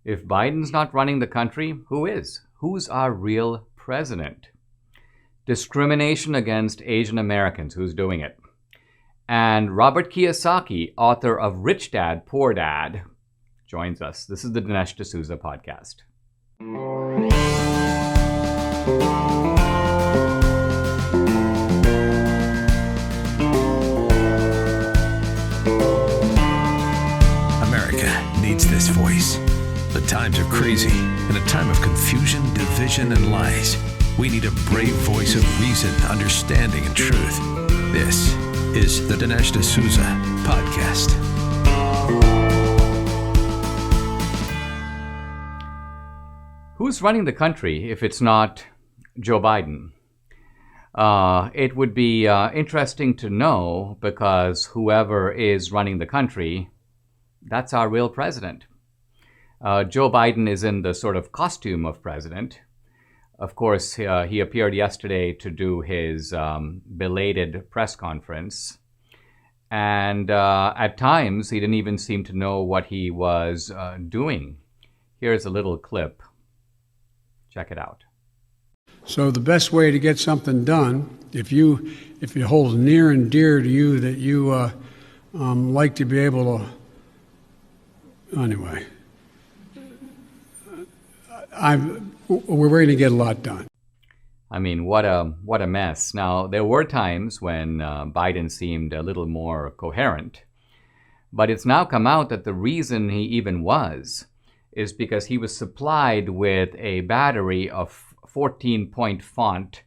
If Biden's not running the country, who is? Who's our real president? Discrimination against Asian Americans, who's doing it? And Robert Kiyosaki, author of Rich Dad, Poor Dad, joins us. This is the Dinesh D'Souza podcast. America needs this voice. The times are crazy. In a time of confusion, division, and lies, we need a brave voice of reason, understanding, and truth. This is the Dinesh D'Souza podcast. Who's running the country if it's not Joe Biden? It would be interesting to know, because whoever is running the country, that's our real president. Joe Biden is in the sort of costume of president. Of course, he appeared yesterday to do his belated press conference. And at times, he didn't even seem to know what he was doing. Here's a little clip. Check it out. So the best way to get something done, if it holds near and dear to you that you like to be able to, anyway, we're going to get a lot done. I mean, what a mess. Now, there were times when Biden seemed a little more coherent, but it's now come out that the reason he even was is because he was supplied with a battery of 14-point font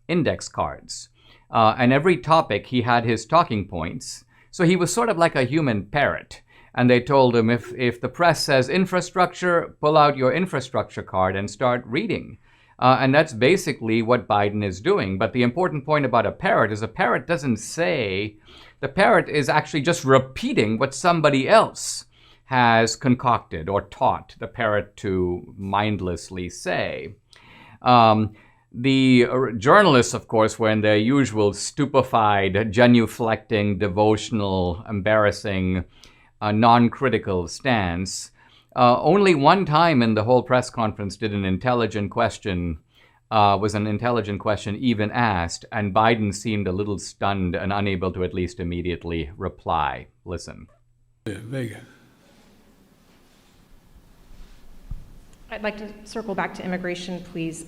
index cards. And every topic, he had his talking points. So he was sort of like a human parrot. And they told him, if the press says infrastructure, pull out your infrastructure card and start reading. And that's basically what Biden is doing. But the important point about a parrot is a parrot doesn't say, the parrot is actually just repeating what somebody else has concocted or taught the parrot to mindlessly say. The journalists, of course, were in their usual stupefied, genuflecting, devotional, embarrassing, non-critical stance. Only one time in the whole press conference was an intelligent question even asked, and Biden seemed a little stunned and unable to at least immediately reply. Listen. Vega. I'd like to circle back to immigration, please.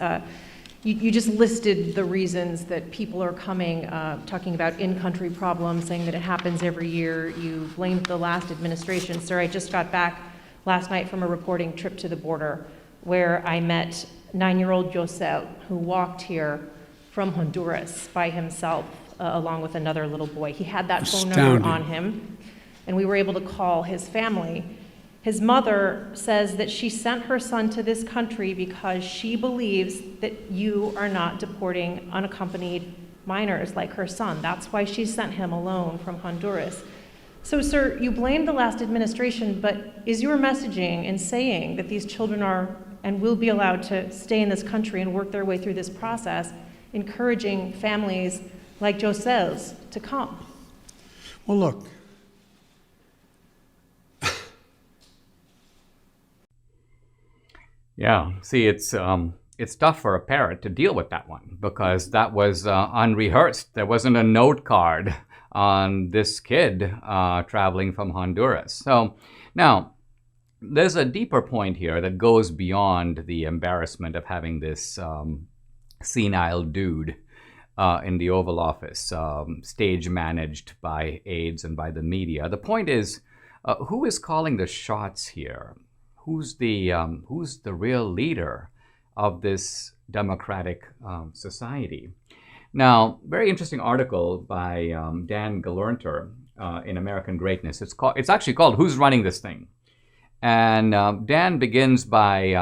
You just listed the reasons that people are coming, talking about in-country problems, saying that it happens every year. You blamed the last administration. Sir, I just got back last night from a reporting trip to the border where I met 9-year-old Josel, who walked here from Honduras by himself, along with another little boy. He had that phone number on him, and we were able to call his family. His mother says that she sent her son to this country because she believes that you are not deporting unaccompanied minors like her son. That's why she sent him alone from Honduras. So, sir, you blame the last administration, but is your messaging in saying that these children are and will be allowed to stay in this country and work their way through this process, encouraging families like Josel's to come? Well, look. Yeah, see, it's tough for a parrot to deal with that one because that was unrehearsed. There wasn't a note card on this kid traveling from Honduras. So now, there's a deeper point here that goes beyond the embarrassment of having this senile dude in the Oval Office, stage managed by aides and by the media. The point is, who is calling the shots here? Who's the real leader of this democratic society? Now, very interesting article by Dan Galernter in American Greatness. It's actually called "Who's Running This Thing?" And Dan begins by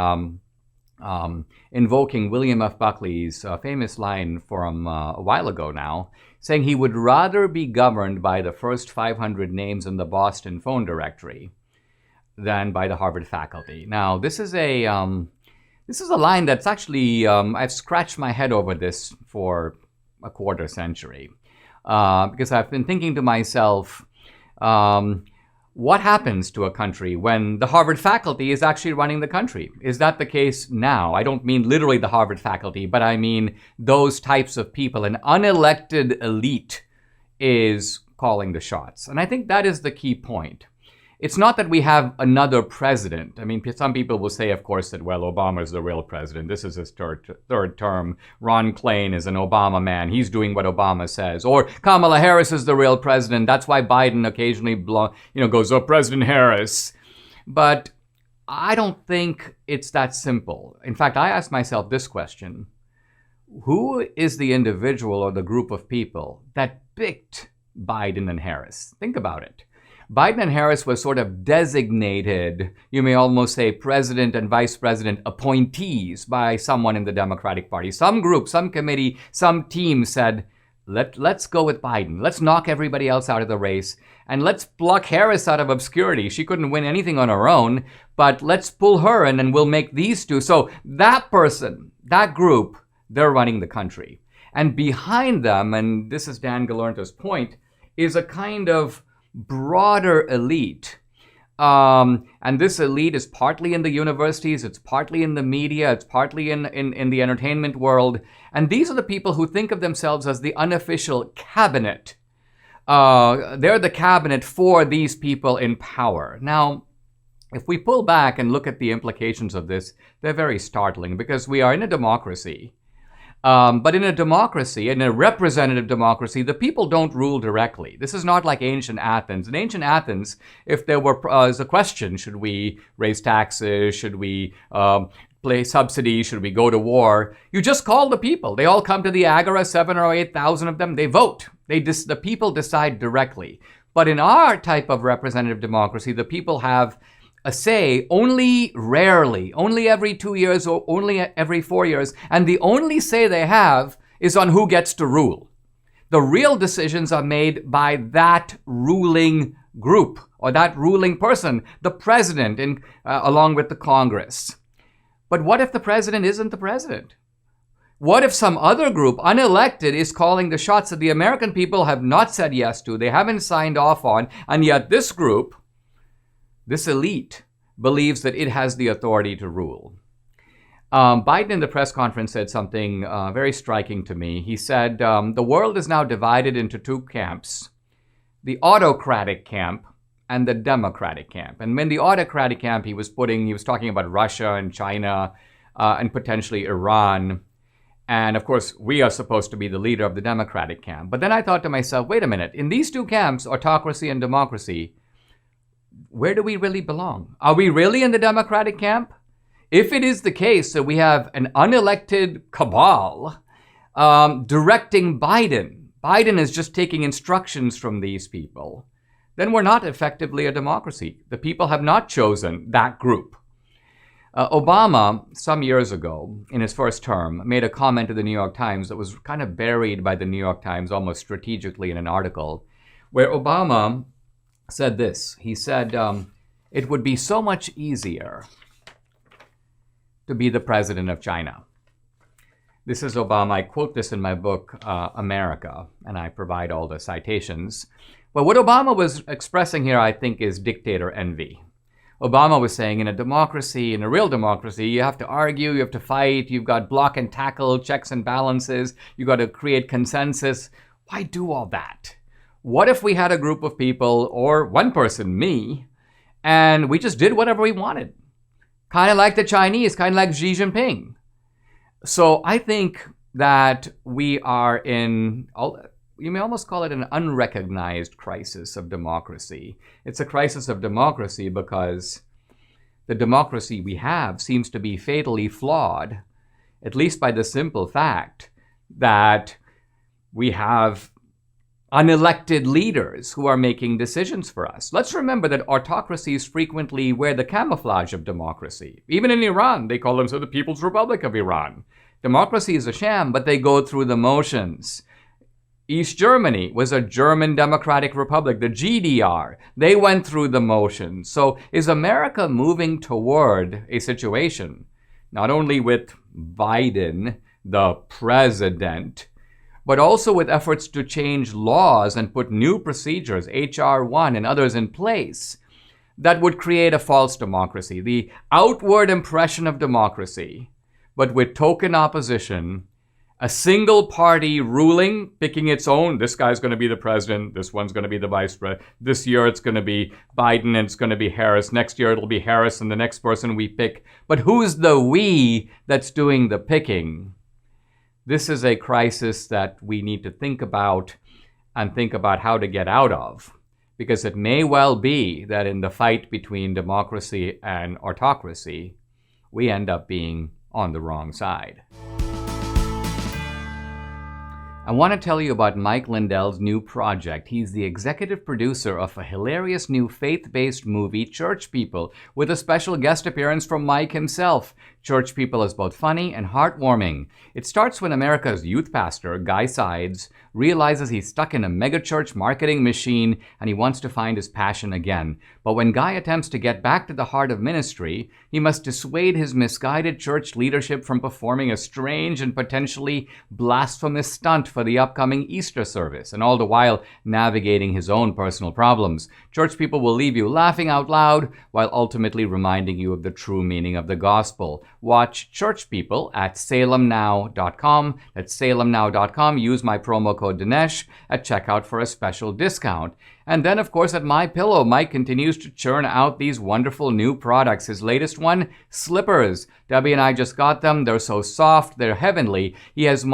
invoking William F. Buckley's famous line from a while ago now, saying he would rather be governed by the first 500 names in the Boston phone directory than by the Harvard faculty. Now, this is a line that's actually, I've scratched my head over this for a quarter century because I've been thinking to myself, What happens to a country when the Harvard faculty is actually running the country? Is that the case now? I don't mean literally the Harvard faculty, but I mean those types of people. An unelected elite is calling the shots. And I think that is the key point. It's not that we have another president. I mean, some people will say, of course, that, well, Obama is the real president. This is his third term. Ron Klain is an Obama man. He's doing what Obama says. Or Kamala Harris is the real president. That's why Biden occasionally goes, oh, President Harris. But I don't think it's that simple. In fact, I ask myself this question. Who is the individual or the group of people that picked Biden and Harris? Think about it. Biden and Harris were sort of designated, you may almost say, president and vice president appointees by someone in the Democratic Party. Some group, some committee, some team said, let's go with Biden. Let's knock everybody else out of the race. And let's pluck Harris out of obscurity. She couldn't win anything on her own, but let's pull her in and we'll make these two. So that person, that group, they're running the country. And behind them, and this is Dan Galerta's point, is a kind of broader elite. And this elite is partly in the universities, it's partly in the media, it's partly in the entertainment world. And these are the people who think of themselves as the unofficial cabinet. They're the cabinet for these people in power. Now, if we pull back and look at the implications of this, they're very startling because we are in a democracy. But in a democracy, in a representative democracy, the people don't rule directly. This is not like ancient Athens. In ancient Athens, if there was a question, should we raise taxes? Should we play subsidies? Should we go to war? You just call the people. They all come to the Agora, 7,000 or 8,000 of them. They vote. The people decide directly. But in our type of representative democracy, the people have a say only rarely, only every 2 years or only every 4 years. And the only say they have is on who gets to rule. The real decisions are made by that ruling group or that ruling person, the president, along with the Congress. But what if the president isn't the president? What if some other group, unelected, is calling the shots that the American people have not said yes to, they haven't signed off on, and yet this group, this elite, believes that it has the authority to rule? Biden in the press conference said something very striking to me. He said, the world is now divided into two camps, the autocratic camp and the democratic camp. And in the autocratic camp, he was talking about Russia and China and potentially Iran. And of course, we are supposed to be the leader of the democratic camp. But then I thought to myself, wait a minute, in these two camps, autocracy and democracy, where do we really belong? Are we really in the democratic camp? If it is the case that we have an unelected cabal directing Biden is just taking instructions from these people, then we're not effectively a democracy. The people have not chosen that group. Obama, some years ago, in his first term, made a comment to the New York Times that was kind of buried by the New York Times almost strategically in an article, where Obama said this. He said, it would be so much easier to be the president of China. This is Obama. I quote this in my book, America, and I provide all the citations. But what Obama was expressing here, I think, is dictator envy. Obama was saying in a democracy, in a real democracy, you have to argue, you have to fight, you've got block and tackle, checks and balances, you've got to create consensus. Why do all that? What if we had a group of people, or one person, me, and we just did whatever we wanted? Kind of like the Chinese, kind of like Xi Jinping. So I think that we are in, you may almost call it an unrecognized crisis of democracy. It's a crisis of democracy because the democracy we have seems to be fatally flawed, at least by the simple fact that we have unelected leaders who are making decisions for us. Let's remember that autocracies frequently wear the camouflage of democracy. Even in Iran, they call themselves the People's Republic of Iran. Democracy is a sham, but they go through the motions. East Germany was a German Democratic Republic, the GDR. They went through the motions. So is America moving toward a situation, not only with Biden, the president, but also with efforts to change laws and put new procedures, HR 1 and others in place, that would create a false democracy, the outward impression of democracy, but with token opposition, a single party ruling, picking its own. This guy's going to be the president. This one's going to be the vice president. This year it's going to be Biden and it's going to be Harris. Next year it'll be Harris and the next person we pick. But who's the we that's doing the picking? This is a crisis that we need to think about and think about how to get out of. Because it may well be that in the fight between democracy and autocracy, we end up being on the wrong side. I want to tell you about Mike Lindell's new project. He's the executive producer of a hilarious new faith-based movie, Church People, with a special guest appearance from Mike himself. Church People is both funny and heartwarming. It starts when America's youth pastor, Guy Sides, realizes he's stuck in a megachurch marketing machine and he wants to find his passion again. But when Guy attempts to get back to the heart of ministry, he must dissuade his misguided church leadership from performing a strange and potentially blasphemous stunt for the upcoming Easter service, and all the while navigating his own personal problems. Church People will leave you laughing out loud while ultimately reminding you of the true meaning of the gospel. Watch Church People at salemnow.com. That's salemnow.com. Use my promo code Dinesh at checkout for a special discount. And then, of course, at MyPillow, Mike continues to churn out these wonderful new products. His latest one, slippers. Debbie and I just got them. They're so soft. They're heavenly. He has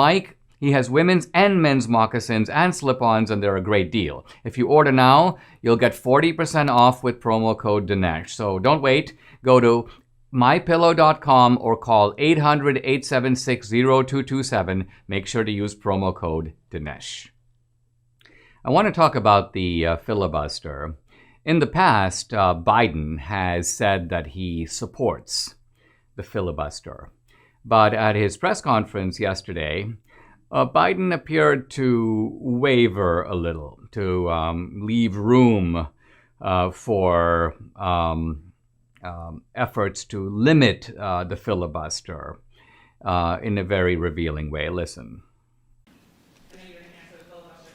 women's and men's moccasins and slip-ons, and they're a great deal. If you order now, you'll get 40% off with promo code Dinesh. So don't wait. Go to mypillow.com or call 800-876-0227. Make sure to use promo code Dinesh. I want to talk about the filibuster. In the past, Biden has said that he supports the filibuster. But at his press conference yesterday, Biden appeared to waver a little, to leave room for efforts to limit the filibuster in a very revealing way. Listen.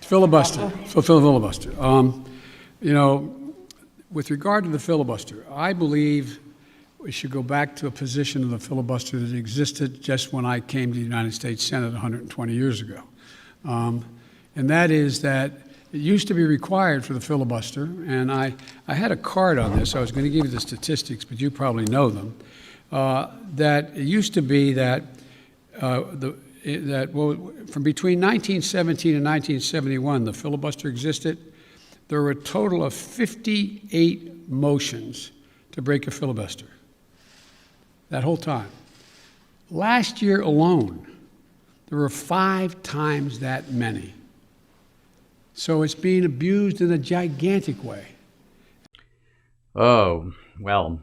Filibuster. With regard to the filibuster, I believe we should go back to a position of the filibuster that existed just when I came to the United States Senate 120 years ago. And that is that it used to be required for the filibuster, and I had a card on this. I was going to give you the statistics, but you probably know them, that it used to be that from between 1917 and 1971, the filibuster existed. There were a total of 58 motions to break a filibuster that whole time. Last year alone, there were 5 times that many. So it's being abused in a gigantic way. Oh, well,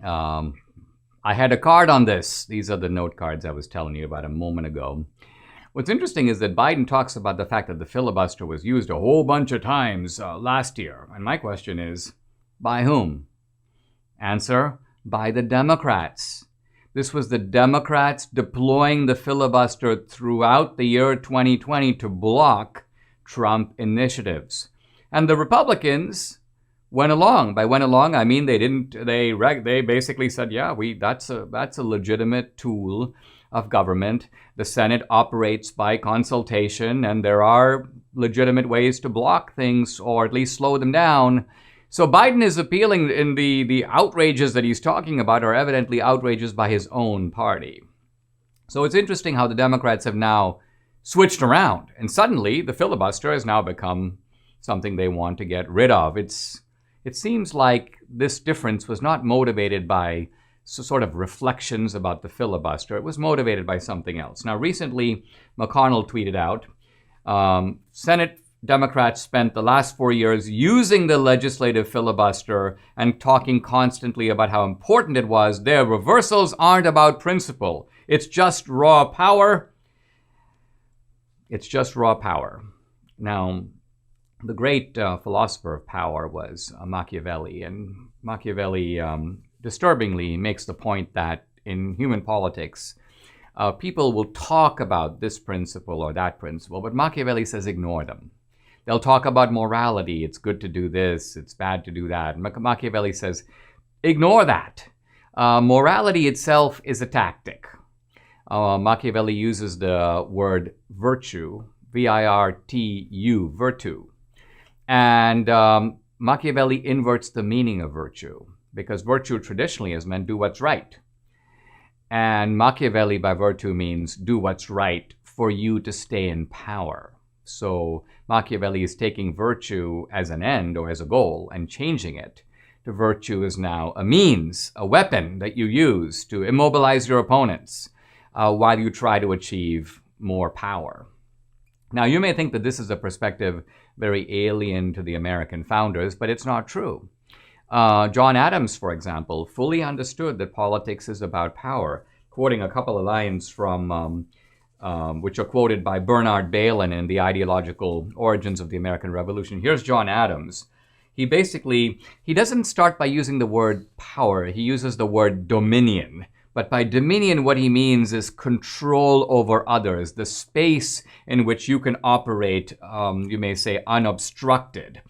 I had a card on this. These are the note cards I was telling you about a moment ago. What's interesting is that Biden talks about the fact that the filibuster was used a whole bunch of times last year. And my question is, by whom? Answer, by the Democrats. This was the Democrats deploying the filibuster throughout the year 2020 to block Trump initiatives. And the Republicans went along. By went along, I mean they basically said, yeah, that's a legitimate tool of government. The Senate operates by consultation, and there are legitimate ways to block things or at least slow them down. So Biden is appealing, in the outrages that he's talking about are evidently outrages by his own party. So it's interesting how the Democrats have now switched around, and suddenly the filibuster has now become something they want to get rid of. It seems like this difference was not motivated by sort of reflections about the filibuster. It was motivated by something else. Now, recently, McConnell tweeted out, Senate Democrats spent the last 4 years using the legislative filibuster and talking constantly about how important it was. Their reversals aren't about principle. It's just raw power. It's just raw power. Now, the great philosopher of power was Machiavelli, and Machiavelli disturbingly makes the point that in human politics, people will talk about this principle or that principle, but Machiavelli says ignore them. They'll talk about morality. It's good to do this. It's bad to do that. Machiavelli says, ignore that. Morality itself is a tactic. Machiavelli uses the word virtue, virtu, virtue. And Machiavelli inverts the meaning of virtue, because virtue traditionally has meant do what's right. And Machiavelli by virtue means do what's right for you to stay in power. So Machiavelli is taking virtue as an end or as a goal and changing it to virtue is now a means, a weapon that you use to immobilize your opponents while you try to achieve more power. Now, you may think that this is a perspective very alien to the American founders, but it's not true. John Adams, for example, fully understood that politics is about power, quoting a couple of lines from which are quoted by Bernard Bailyn in The Ideological Origins of the American Revolution. Here's John Adams. He doesn't start by using the word power. He uses the word dominion. But by dominion, what he means is control over others, the space in which you can operate, you may say, unobstructed.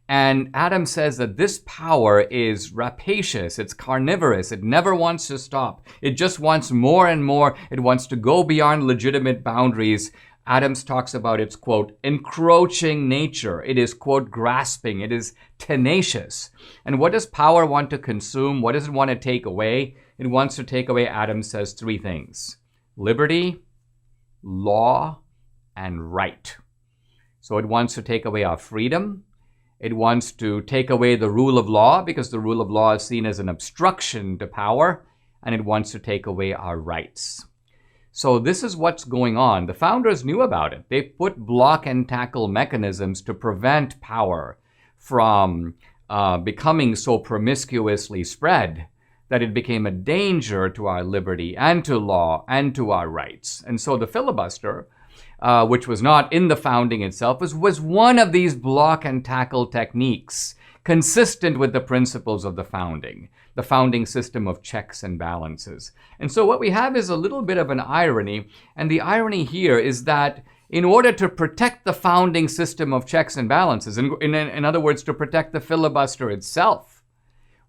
And Adams says that this power is rapacious, it's carnivorous, it never wants to stop. It just wants more and more. It wants to go beyond legitimate boundaries. Adams talks about its, quote, encroaching nature. It is, quote, grasping. It is tenacious. And what does power want to consume? What does it want to take away? It wants to take away, Adams says, three things: liberty, law, and right. So it wants to take away our freedom. It wants to take away the rule of law, because the rule of law is seen as an obstruction to power. And it wants to take away our rights. So this is what's going on. The founders knew about it. They put block and tackle mechanisms to prevent power from becoming so promiscuously spread that it became a danger to our liberty and to law and to our rights. And so the filibuster, which was not in the founding itself, was one of these block and tackle techniques consistent with the principles of the founding system of checks and balances. And so what we have is a little bit of an irony, and the irony here is that in order to protect the founding system of checks and balances, in other words, to protect the filibuster itself,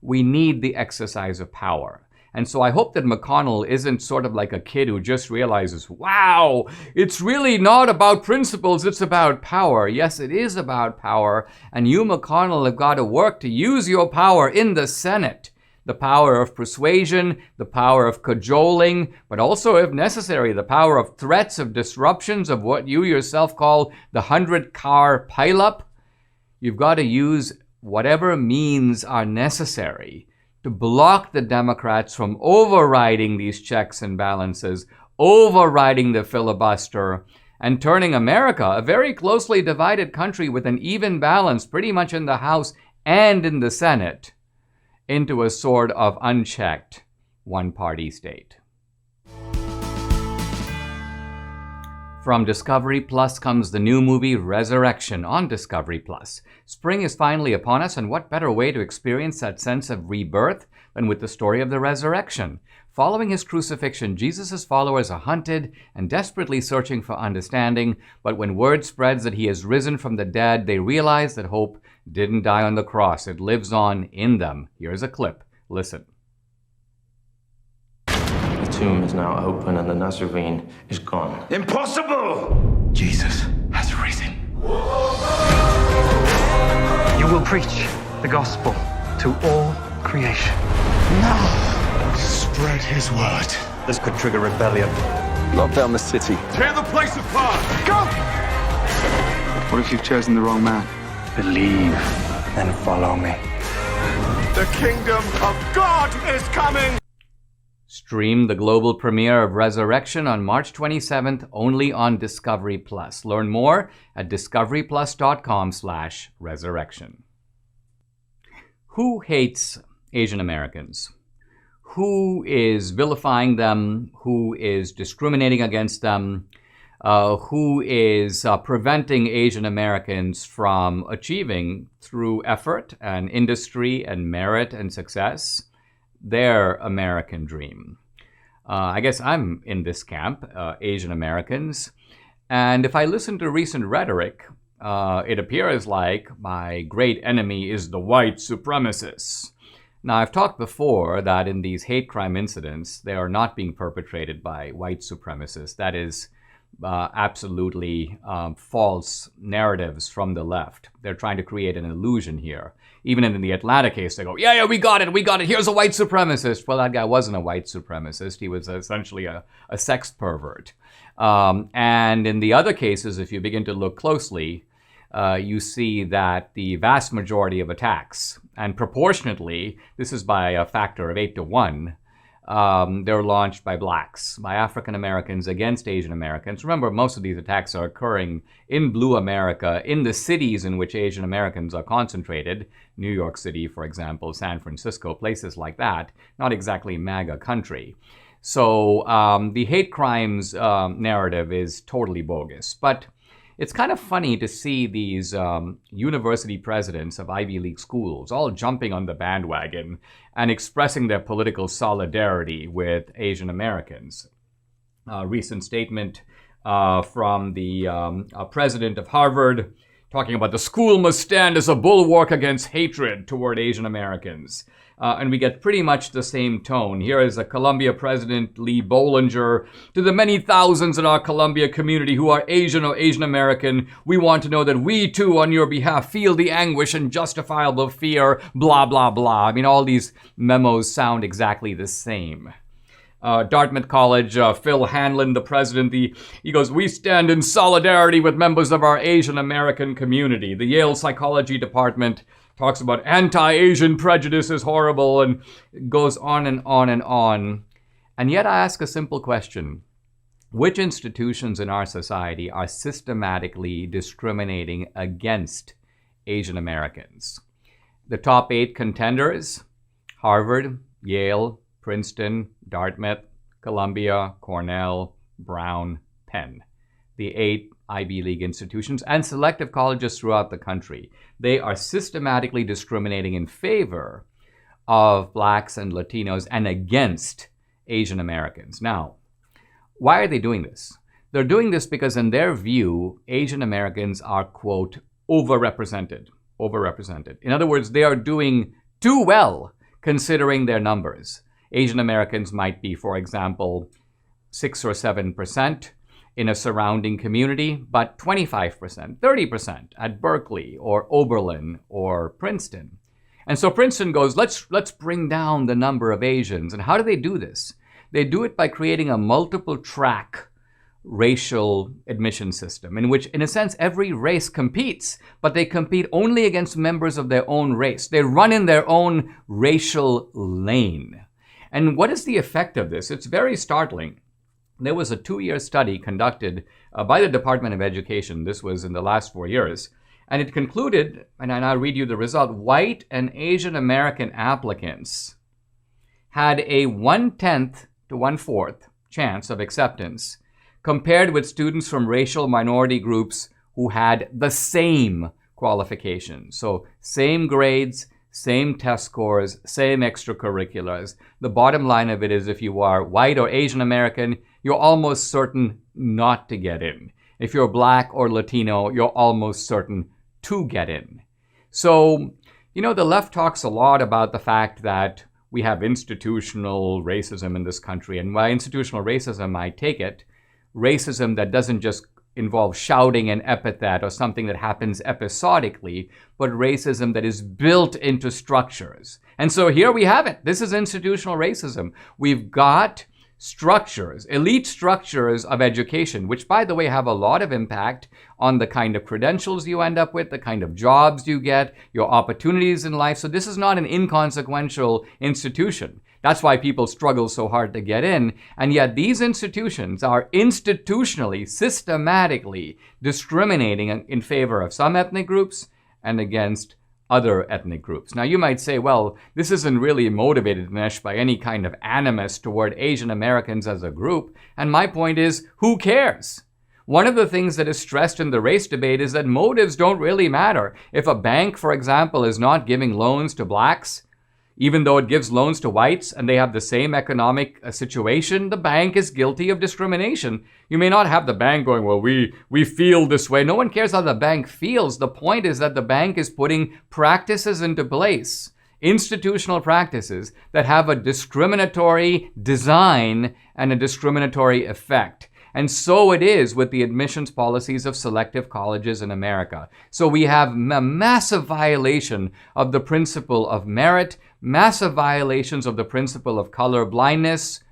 we need the exercise of power. And so I hope that McConnell isn't sort of like a kid who just realizes, wow, it's really not about principles, it's about power. Yes, it is about power. And you, McConnell, have got to work to use your power in the Senate. The power of persuasion, the power of cajoling, but also, if necessary, the power of threats, of disruptions, of what you yourself call the 100-car pileup. You've got to use whatever means are necessary to block the Democrats from overriding these checks and balances, overriding the filibuster, and turning America, a very closely divided country with an even balance pretty much in the House and in the Senate, into a sort of unchecked one-party state. From Discovery Plus comes the new movie Resurrection on Discovery Plus. Spring is finally upon us, and what better way to experience that sense of rebirth than with the story of the resurrection? Following his crucifixion, Jesus' followers are hunted and desperately searching for understanding, but when word spreads that he has risen from the dead, they realize that hope didn't die on the cross. It lives on in them. Here's a clip. Listen. The tomb is now open and the Nazarene is gone. Impossible! Jesus has risen. You will preach the gospel to all creation. Spread his word. This could trigger rebellion. Lock down the city. Tear the place apart! Go! What if you've chosen the wrong man? Believe and follow me. The kingdom of God is coming! Stream the global premiere of Resurrection on March 27th, only on Discovery Plus. Learn more at discoveryplus.com/resurrection. Who hates Asian Americans? Who is vilifying them? Who is discriminating against them? Who is preventing Asian Americans from achieving, through effort and industry and merit and success, their American dream? I guess I'm in this camp, Asian Americans. And if I listen to recent rhetoric, it appears like my great enemy is the white supremacists. Now, I've talked before that in these hate crime incidents, they are not being perpetrated by white supremacists. That is absolutely false narratives from the left. They're trying to create an illusion here. Even in the Atlanta case, they go, yeah, we got it. Here's a white supremacist. Well, that guy wasn't a white supremacist. He was essentially a sex pervert. And in the other cases, if you begin to look closely, you see that the vast majority of attacks, and proportionately, this is by a factor of 8 to 1, they're launched by blacks, by African Americans against Asian Americans. Remember, most of these attacks are occurring in blue America, in the cities in which Asian Americans are concentrated. New York City, for example, San Francisco, places like that, not exactly MAGA country. So the hate crimes narrative is totally bogus. But it's kind of funny to see these university presidents of Ivy League schools all jumping on the bandwagon and expressing their political solidarity with Asian Americans. A recent statement from the president of Harvard talking about the school must stand as a bulwark against hatred toward Asian Americans. And we get pretty much the same tone. Here is a Columbia president, Lee Bollinger. To the many thousands in our Columbia community who are Asian or Asian American, we want to know that we too, on your behalf, feel the anguish and justifiable fear, blah, blah, blah. I mean, all these memos sound exactly the same. Dartmouth College, Phil Hanlon, the president, he goes, we stand in solidarity with members of our Asian American community. The Yale Psychology Department talks about anti-Asian prejudice is horrible and goes on and on and on. And yet I ask a simple question. Which institutions in our society are systematically discriminating against Asian Americans? The top 8 contenders: Harvard, Yale, Princeton, Dartmouth, Columbia, Cornell, Brown, Penn. The 8 Ivy League institutions and selective colleges throughout the country. They are systematically discriminating in favor of blacks and Latinos and against Asian Americans. Now, why are they doing this? They're doing this because in their view, Asian Americans are, quote, overrepresented. In other words, they are doing too well considering their numbers. Asian Americans might be, for example, 6 or 7% in a surrounding community, but 25%, 30% at Berkeley or Oberlin or Princeton. And so Princeton goes, let's bring down the number of Asians. And how do they do this? They do it by creating a multiple track racial admission system in which, in a sense, every race competes, but they compete only against members of their own race. They run in their own racial lane. And what is the effect of this? It's very startling. There was a 2-year study conducted by the Department of Education. This was in the last 4 years. And it concluded, and I'll read you the result, white and Asian American applicants had a 1/10 to 1/4 chance of acceptance compared with students from racial minority groups who had the same qualifications. So same grades, same test scores, same extracurriculars. The bottom line of it is if you are white or Asian American, you're almost certain not to get in. If you're black or Latino, you're almost certain to get in. So, the left talks a lot about the fact that we have institutional racism in this country. And by institutional racism, I take it, racism that doesn't just involve shouting an epithet or something that happens episodically, but racism that is built into structures. And so here we have it. This is institutional racism. We've got structures, elite structures of education, which, by the way, have a lot of impact on the kind of credentials you end up with, the kind of jobs you get, your opportunities in life. So this is not an inconsequential institution. That's why people struggle so hard to get in. And yet these institutions are institutionally, systematically discriminating in favor of some ethnic groups and against other ethnic groups. Now you might say, well, this isn't really motivated, Dinesh, by any kind of animus toward Asian Americans as a group. And my point is, who cares? One of the things that is stressed in the race debate is that motives don't really matter. If a bank, for example, is not giving loans to blacks, Even though it gives loans to whites and they have the same economic situation, the bank is guilty of discrimination. You may not have the bank going, well, we feel this way. No one cares how the bank feels. The point is that the bank is putting practices into place, institutional practices that have a discriminatory design and a discriminatory effect. And so it is with the admissions policies of selective colleges in America. So we have a massive violation of the principle of merit, massive violations of the principle of color blindness.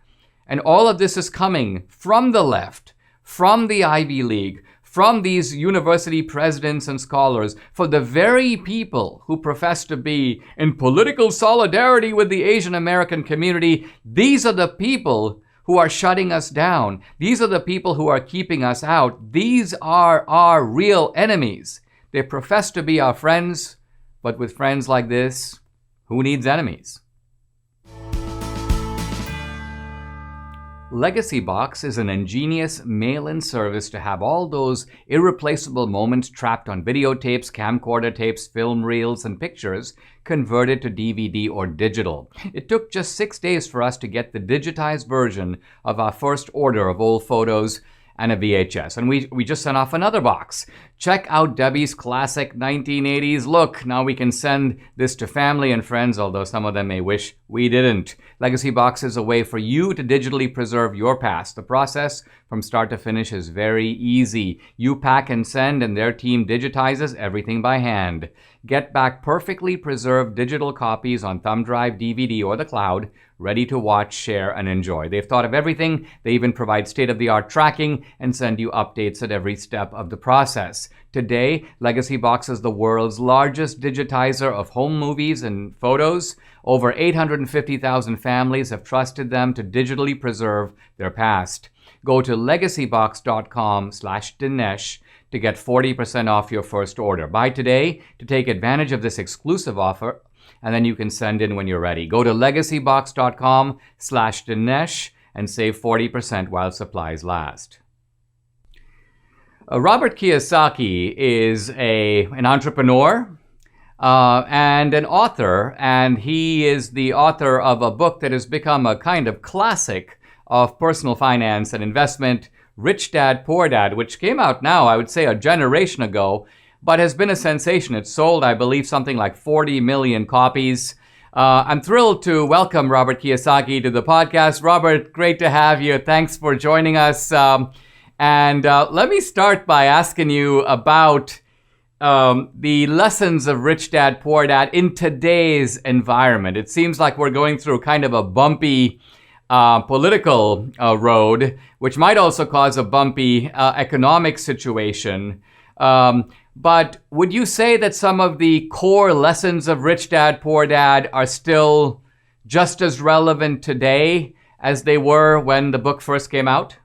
And all of this is coming from the left, from the Ivy League, from these university presidents and scholars, for the very people who profess to be in political solidarity with the Asian American community. These are the people who are shutting us down. These are the people who are keeping us out. These are our real enemies. They profess to be our friends, but with friends like this, who needs enemies? Legacy Box is an ingenious mail-in service to have all those irreplaceable moments trapped on videotapes, camcorder tapes, film reels, and pictures converted to DVD or digital. It took just 6 days for us to get the digitized version of our first order of old photos and a VHS. And we just sent off another box. Check out Debbie's classic 1980s look. Now we can send this to family and friends, although some of them may wish we didn't. Legacy Box is a way for you to digitally preserve your past. The process from start to finish is very easy. You pack and send, and their team digitizes everything by hand. Get back perfectly preserved digital copies on thumb drive, DVD, or the cloud, ready to watch, share, and enjoy. They've thought of everything. They even provide state-of-the-art tracking and send you updates at every step of the process. Today, Legacy Box is the world's largest digitizer of home movies and photos. Over 850,000 families have trusted them to digitally preserve their past. Go to legacybox.com/Dinesh to get 40% off your first order. Buy today to take advantage of this exclusive offer, and then you can send in when you're ready. Go to legacybox.com/Dinesh and save 40% while supplies last. Robert Kiyosaki is an entrepreneur and an author, and he is the author of a book that has become a kind of classic of personal finance and investment, Rich Dad, Poor Dad, which came out now, I would say, a generation ago, but has been a sensation. It's sold, I believe, something like 40 million copies. I'm thrilled to welcome Robert Kiyosaki to the podcast. Robert, great to have you. Thanks for joining us. And let me start by asking you about the lessons of Rich Dad, Poor Dad in today's environment. It seems like we're going through kind of a bumpy political road, which might also cause a bumpy economic situation. But would you say that some of the core lessons of Rich Dad, Poor Dad are still just as relevant today as they were when the book first came out?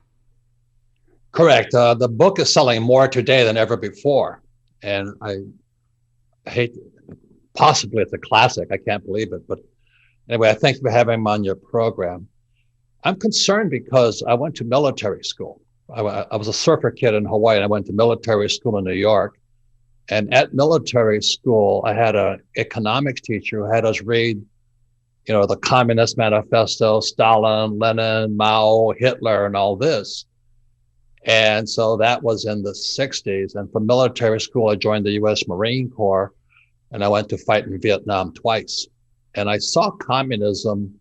Correct. The book is selling more today than ever before. And I hate, possibly it's a classic. I can't believe it. But anyway, I thank you for having me on your program. I'm concerned because I went to military school. I was a surfer kid in Hawaii, and I went to military school in New York. And at military school, I had an economics teacher who had us read, the Communist Manifesto, Stalin, Lenin, Mao, Hitler, and all this. And so that was in the 60s. And from military school, I joined the U.S. Marine Corps, and I went to fight in Vietnam twice. And I saw communism,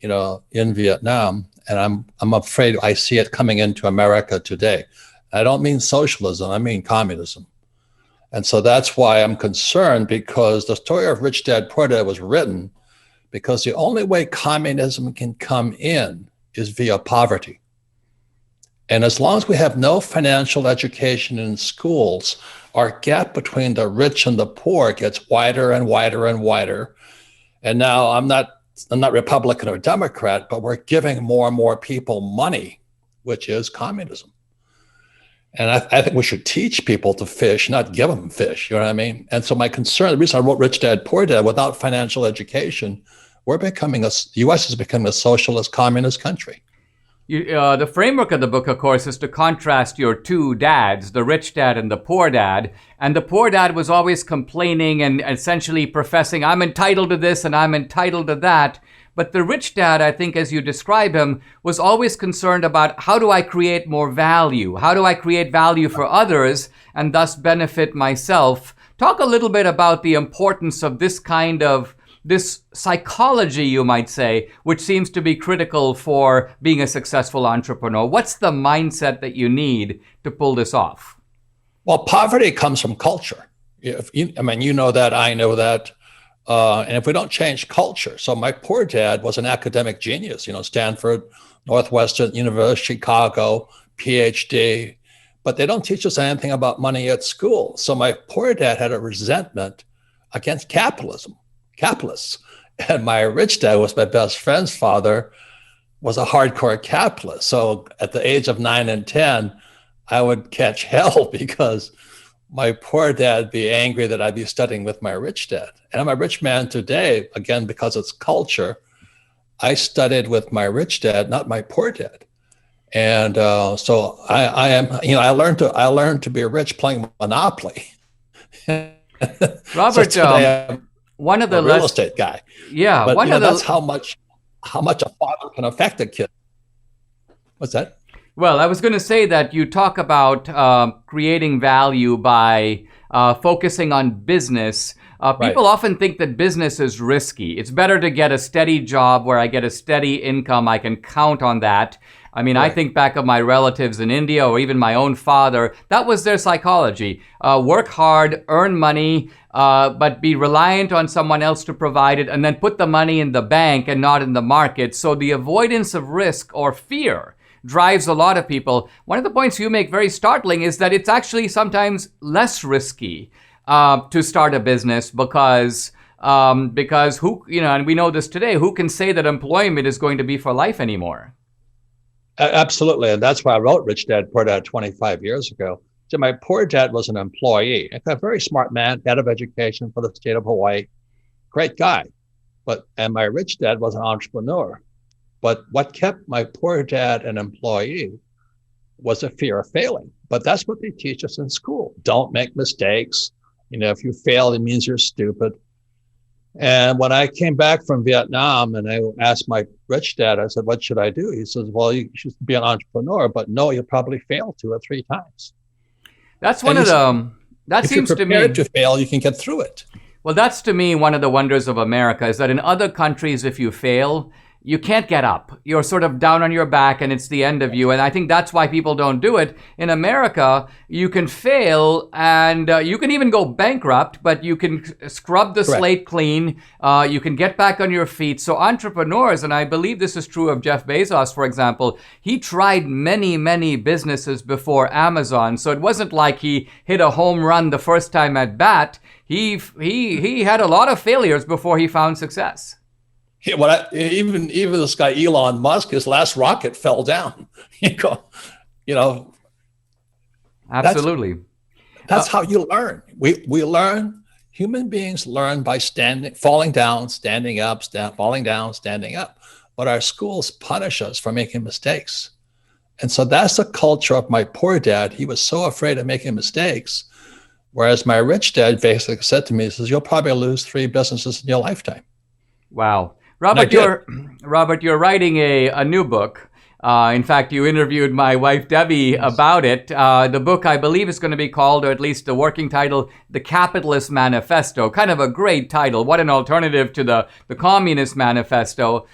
in Vietnam, and I'm afraid I see it coming into America today. I don't mean socialism, I mean communism. And so that's why I'm concerned, because the story of Rich Dad, Poor Dad was written because the only way communism can come in is via poverty. And as long as we have no financial education in schools, our gap between the rich and the poor gets wider and wider and wider. And now I'm not Republican or Democrat, but we're giving more and more people money, which is communism. And I think we should teach people to fish, not give them fish, you know what I mean? And so my concern, the reason I wrote Rich Dad, Poor Dad, without financial education, the U.S. is becoming a socialist, communist country. The framework of the book, of course, is to contrast your two dads, the rich dad and the poor dad. And the poor dad was always complaining and essentially professing, I'm entitled to this and I'm entitled to that. But the rich dad, I think, as you describe him, was always concerned about how do I create more value? How do I create value for others and thus benefit myself? Talk a little bit about the importance of this psychology, you might say, which seems to be critical for being a successful entrepreneur. What's the mindset that you need to pull this off? Well, poverty comes from culture. You know that, I know that. And if we don't change culture, so my poor dad was an academic genius, Stanford, Northwestern University, Chicago, PhD, but they don't teach us anything about money at school. So my poor dad had a resentment against capitalists. And my rich dad was my best friend's father, was a hardcore capitalist. So at the age of 9 and 10, I would catch hell because my poor dad would be angry that I'd be studying with my rich dad. And I'm a rich man today, again, because it's culture. I studied with my rich dad, not my poor dad. And so I learned to be rich playing Monopoly. Robert, so one of the real estate guy. Yeah, but that's how much a father can affect a kid. What's that? Well, I was going to say that you talk about creating value by focusing on business. People often think that business is risky. It's better to get a steady job where I get a steady income. I can count on that. I mean, right. I think back of my relatives in India or even my own father, that was their psychology. Work hard, earn money, but be reliant on someone else to provide it and then put the money in the bank and not in the market. So the avoidance of risk or fear drives a lot of people. One of the points you make very startling is that it's actually sometimes less risky to start a business because who, and we know this today, who can say that employment is going to be for life anymore? Absolutely. And that's why I wrote Rich Dad, Poor Dad 25 years ago. So my poor dad was an employee, a very smart man, head of education for the state of Hawaii, great guy. And my rich dad was an entrepreneur. But what kept my poor dad an employee was a fear of failing. But that's what they teach us in school. Don't make mistakes. If you fail, it means you're stupid. And when I came back from Vietnam and I asked my rich dad, I said, what should I do? He says, well, you should be an entrepreneur, but no, you'll probably fail 2 or 3 times. That's one of the, that seems to me. If you're prepared to fail, you can get through it. Well, that's to me one of the wonders of America is that in other countries, if you fail, you can't get up. You're sort of down on your back and it's the end of you. And I think that's why people don't do it. In America, you can fail and you can even go bankrupt, but you can scrub the slate clean. You can get back on your feet. So entrepreneurs, and I believe this is true of Jeff Bezos, for example, he tried many, many businesses before Amazon. So it wasn't like he hit a home run the first time at bat. He had a lot of failures before he found success. Even this guy Elon Musk, his last rocket fell down. Absolutely. That's how you learn. We learn. Human beings learn by falling down, standing up, falling down, standing up. But our schools punish us for making mistakes, and so that's the culture of my poor dad. He was so afraid of making mistakes, whereas my rich dad basically said to me, he says, "You'll probably lose 3 businesses in your lifetime." Wow. Robert, you're writing a new book. In fact, you interviewed my wife, Debbie, about it. The book, I believe, is going to be called, or at least the working title, The Capitalist Manifesto. Kind of a great title. What an alternative to the Communist Manifesto.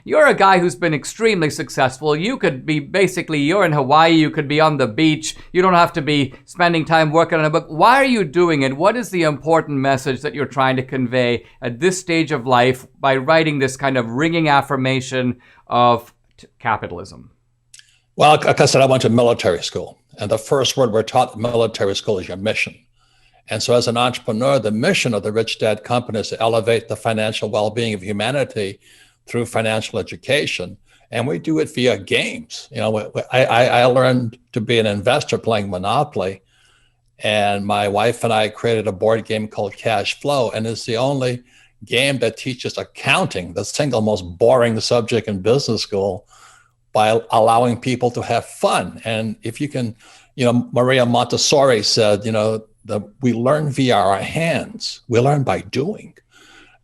You're a guy who's been extremely successful. You could be you're in Hawaii, you could be on the beach. You don't have to be spending time working on a book. Why are you doing it? What is the important message that you're trying to convey at this stage of life by writing this kind of ringing affirmation of capitalism? Well, like I said, I went to military school, and the first word we're taught in military school is your mission. And so as an entrepreneur, the mission of the Rich Dad Company is to elevate the financial well-being of humanity through financial education. And we do it via games. I learned to be an investor playing Monopoly. And my wife and I created a board game called Cash Flow. And it's the only game that teaches accounting, the single most boring subject in business school. by allowing people to have fun. And if you can, Maria Montessori said, that we learn via our hands. We learn by doing.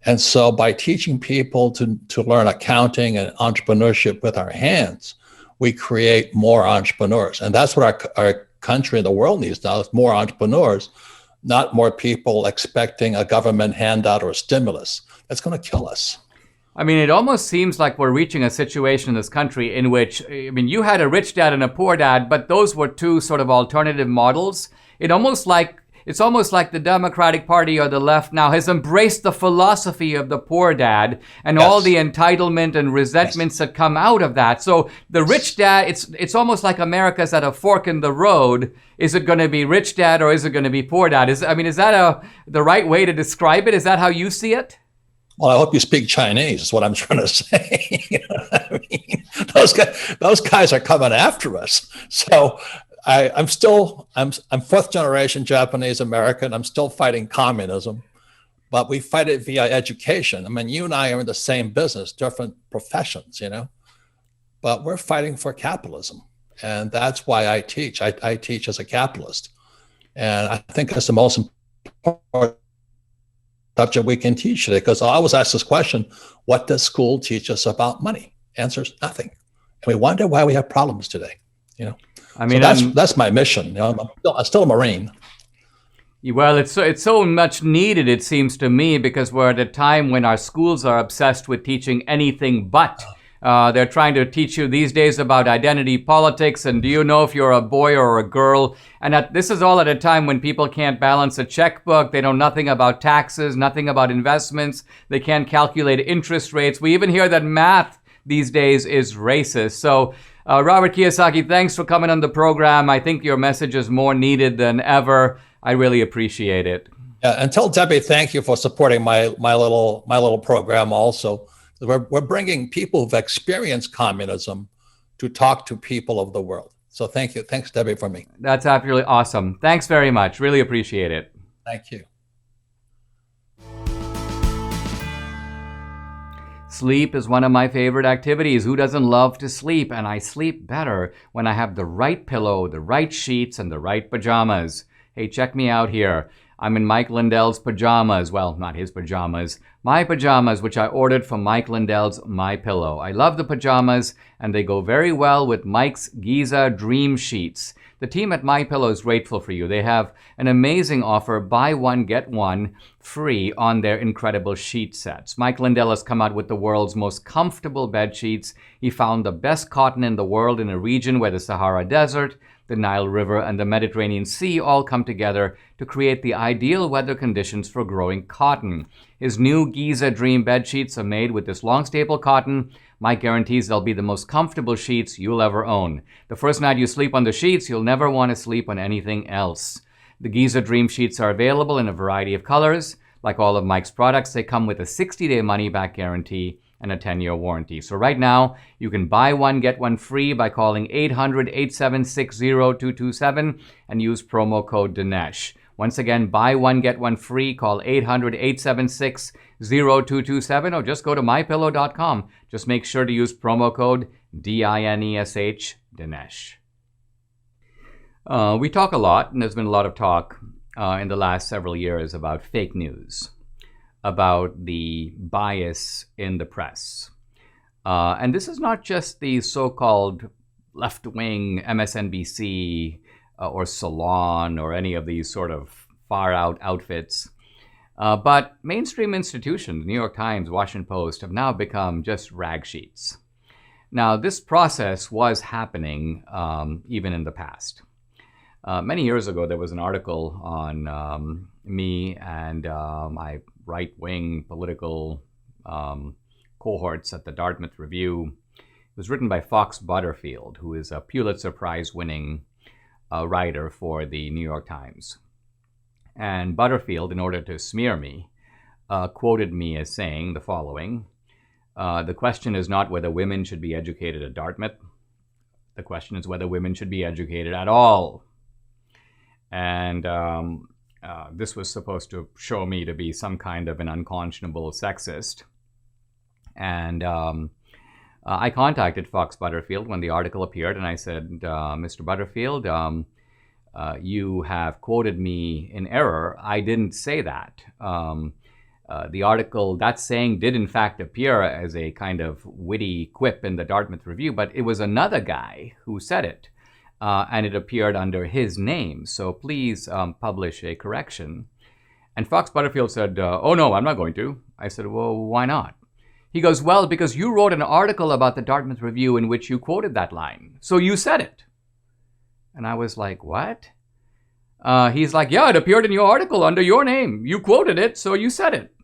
And so by teaching people to learn accounting and entrepreneurship with our hands, we create more entrepreneurs. And that's what our country and the world needs now, is more entrepreneurs, not more people expecting a government handout or a stimulus. That's going to kill us. I mean, it almost seems like we're reaching a situation in this country in which, you had a rich dad and a poor dad, but those were two sort of alternative models. It's almost like the Democratic Party or the left now has embraced the philosophy of the poor dad and all the entitlement and resentments that come out of that. So the rich dad, it's almost like America's at a fork in the road. Is it going to be rich dad or is it going to be poor dad? Is that the right way to describe it? Is that how you see it? Well, I hope you speak Chinese, is what I'm trying to say. Those guys are coming after us. So I'm fourth generation Japanese American. I'm still fighting communism, but we fight it via education. You and I are in the same business, different professions, but we're fighting for capitalism. And that's why I teach. I teach as a capitalist. And I think that's the most important subject we can teach today, because I always ask this question: what does school teach us about money? Answers: nothing. And we wonder why we have problems today. So that's my mission. I'm still a Marine. Well, it's so much needed, it seems to me, because we're at a time when our schools are obsessed with teaching anything but. They're trying to teach you these days about identity politics and do you know if you're a boy or a girl? And this is all at a time when people can't balance a checkbook. They know nothing about taxes, nothing about investments. They can't calculate interest rates. We even hear that math these days is racist. So, Robert Kiyosaki, thanks for coming on the program. I think your message is more needed than ever. I really appreciate it. Yeah, and tell Debbie thank you for supporting my little program also. We're bringing people who've experienced communism to talk to people of the world. So thank you. Thanks, Debbie, for me. That's absolutely awesome. Thanks very much. Really appreciate it. Thank you. Sleep is one of my favorite activities. Who doesn't love to sleep? And I sleep better when I have the right pillow, the right sheets, and the right pajamas. Hey, check me out here. I'm in Mike Lindell's pajamas. Well, not his pajamas. My pajamas, which I ordered from Mike Lindell's My Pillow. I love the pajamas, and they go very well with Mike's Giza Dream Sheets. The team at My Pillow is grateful for you. They have an amazing offer, buy one, get one free on their incredible sheet sets. Mike Lindell has come out with the world's most comfortable bed sheets. He found the best cotton in the world in a region where the Sahara Desert, the Nile River, and the Mediterranean Sea all come together to create the ideal weather conditions for growing cotton. His new Giza Dream bed sheets are made with this long staple cotton. Mike guarantees they'll be the most comfortable sheets you'll ever own. The first night you sleep on the sheets, you'll never want to sleep on anything else. The Giza Dream sheets are available in a variety of colors. Like all of Mike's products, they come with a 60-day money-back guarantee and a 10-year warranty. So right now, you can buy one, get one free by calling 800-876-0227 and use promo code Dinesh. Once again, buy one, get one free. Call 800-876-0227 or just go to mypillow.com. Just make sure to use promo code DINESH, Dinesh. We talk a lot, and there's been a lot of talk in the last several years about fake news, about the bias in the press. And this is not just the so-called left-wing MSNBC or Salon or any of these sort of far-out outfits, but mainstream institutions, New York Times, Washington Post, have now become just rag sheets. Now, this process was happening even in the past. Many years ago, there was an article on me and my right-wing political cohorts at the Dartmouth Review. It was written by Fox Butterfield, who is a Pulitzer Prize-winning writer for the New York Times. And Butterfield, in order to smear me, quoted me as saying the following: the question is not whether women should be educated at Dartmouth. The question is whether women should be educated at all. And this was supposed to show me to be some kind of an unconscionable sexist. And I contacted Fox Butterfield when the article appeared, and I said, Mr. Butterfield, you have quoted me in error. I didn't say that. The article, that saying did in fact appear as a kind of witty quip in the Dartmouth Review, but it was another guy who said it, and it appeared under his name. So please publish a correction. And Fox Butterfield said, oh no, I'm not going to. I said, well, why not? He goes, well, because you wrote an article about the Dartmouth Review in which you quoted that line. So you said it. And I was like, what? He's like, yeah, it appeared in your article under your name. You quoted it, so you said it.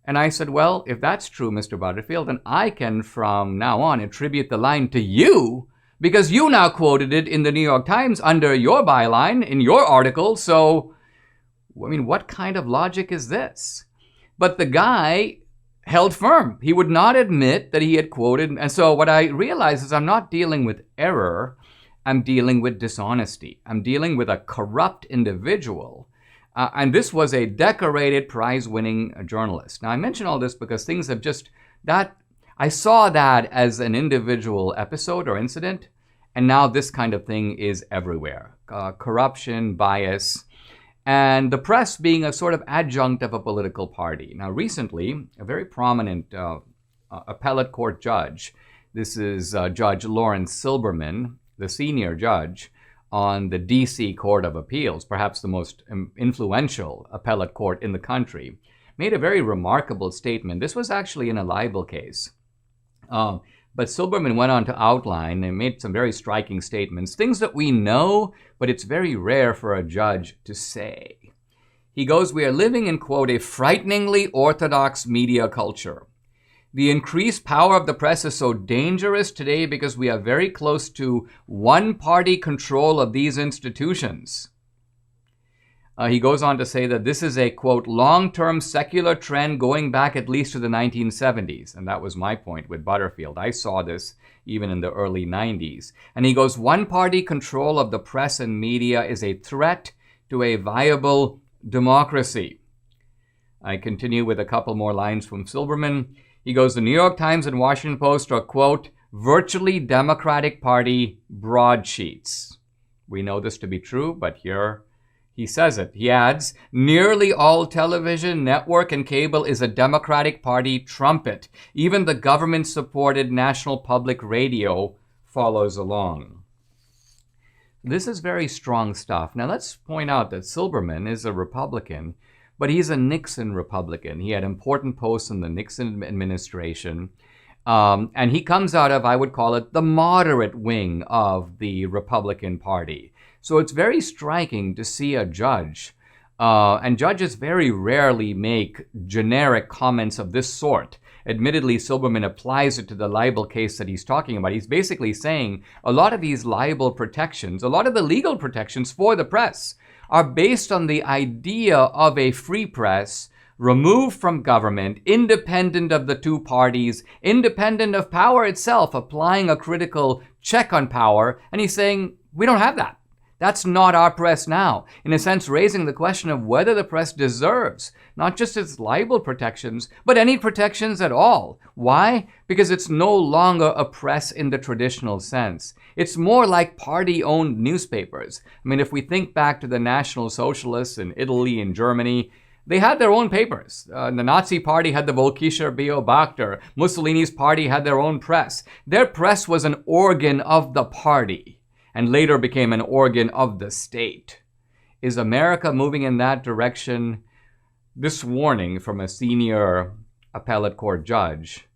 And I said, well, if that's true, Mr. Butterfield, then I can from now on attribute the line to you because you now quoted it in the New York Times under your byline in your article. So, I mean, what kind of logic is this? But the guy held firm. He would not admit that he had quoted. And so what I realized is I'm not dealing with error. I'm dealing with dishonesty. I'm dealing with a corrupt individual. And this was a decorated prize-winning journalist. Now, I mention all this because things have just, I saw that as an individual episode or incident. And now this kind of thing is everywhere. Corruption, bias, and the press being a sort of adjunct of a political party. Now, recently, a very prominent appellate court judge, this is Judge Lawrence Silberman, the senior judge on the D.C. Court of Appeals, perhaps the most influential appellate court in the country, made a very remarkable statement. This was actually in a libel case. But Silberman went on to outline and made some very striking statements, things that we know, but it's very rare for a judge to say. He goes, we are living in, quote, a frighteningly orthodox media culture. The increased power of the press is so dangerous today because we are very close to one-party control of these institutions. He goes on to say that this is a, quote, long-term secular trend going back at least to the 1970s. And that was my point with Butterfield. I saw this even in the early 90s. And he goes, one-party control of the press and media is a threat to a viable democracy. I continue with a couple more lines from Silberman. He goes, the New York Times and Washington Post are, quote, virtually Democratic Party broadsheets. We know this to be true, but here he says it. He adds, nearly all television, network, and cable is a Democratic Party trumpet. Even the government-supported National Public Radio follows along. This is very strong stuff. Now let's point out that Silberman is a Republican, but he's a Nixon Republican. He had important posts in the Nixon administration. And he comes out of, I would call it, the moderate wing of the Republican Party. So it's very striking to see a judge, and judges very rarely make generic comments of this sort. Admittedly, Silberman applies it to the libel case that he's talking about. He's basically saying a lot of these libel protections, a lot of the legal protections for the press are based on the idea of a free press removed from government, independent of the two parties, independent of power itself, applying a critical check on power. And he's saying, we don't have that. That's not our press now. In a sense, raising the question of whether the press deserves not just its libel protections, but any protections at all. Why? Because it's no longer a press in the traditional sense. It's more like party-owned newspapers. I mean, if we think back to the National Socialists in Italy and Germany, they had their own papers. The Nazi party had the Volkischer Beobachter. Mussolini's party had their own press. Their press was an organ of the party, and later became an organ of the state. Is America moving in that direction? This warning from a senior appellate court judge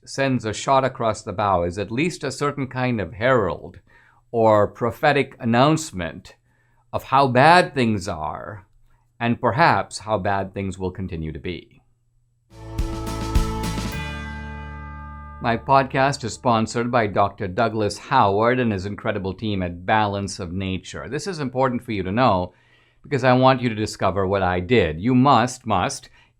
sends a shot across the bow, is at least a certain kind of herald or prophetic announcement of how bad things are, and perhaps how bad things will continue to be. My podcast is sponsored by Dr. Douglas Howard and his incredible team at Balance of Nature. This is important for you to know because I want you to discover what I did. You must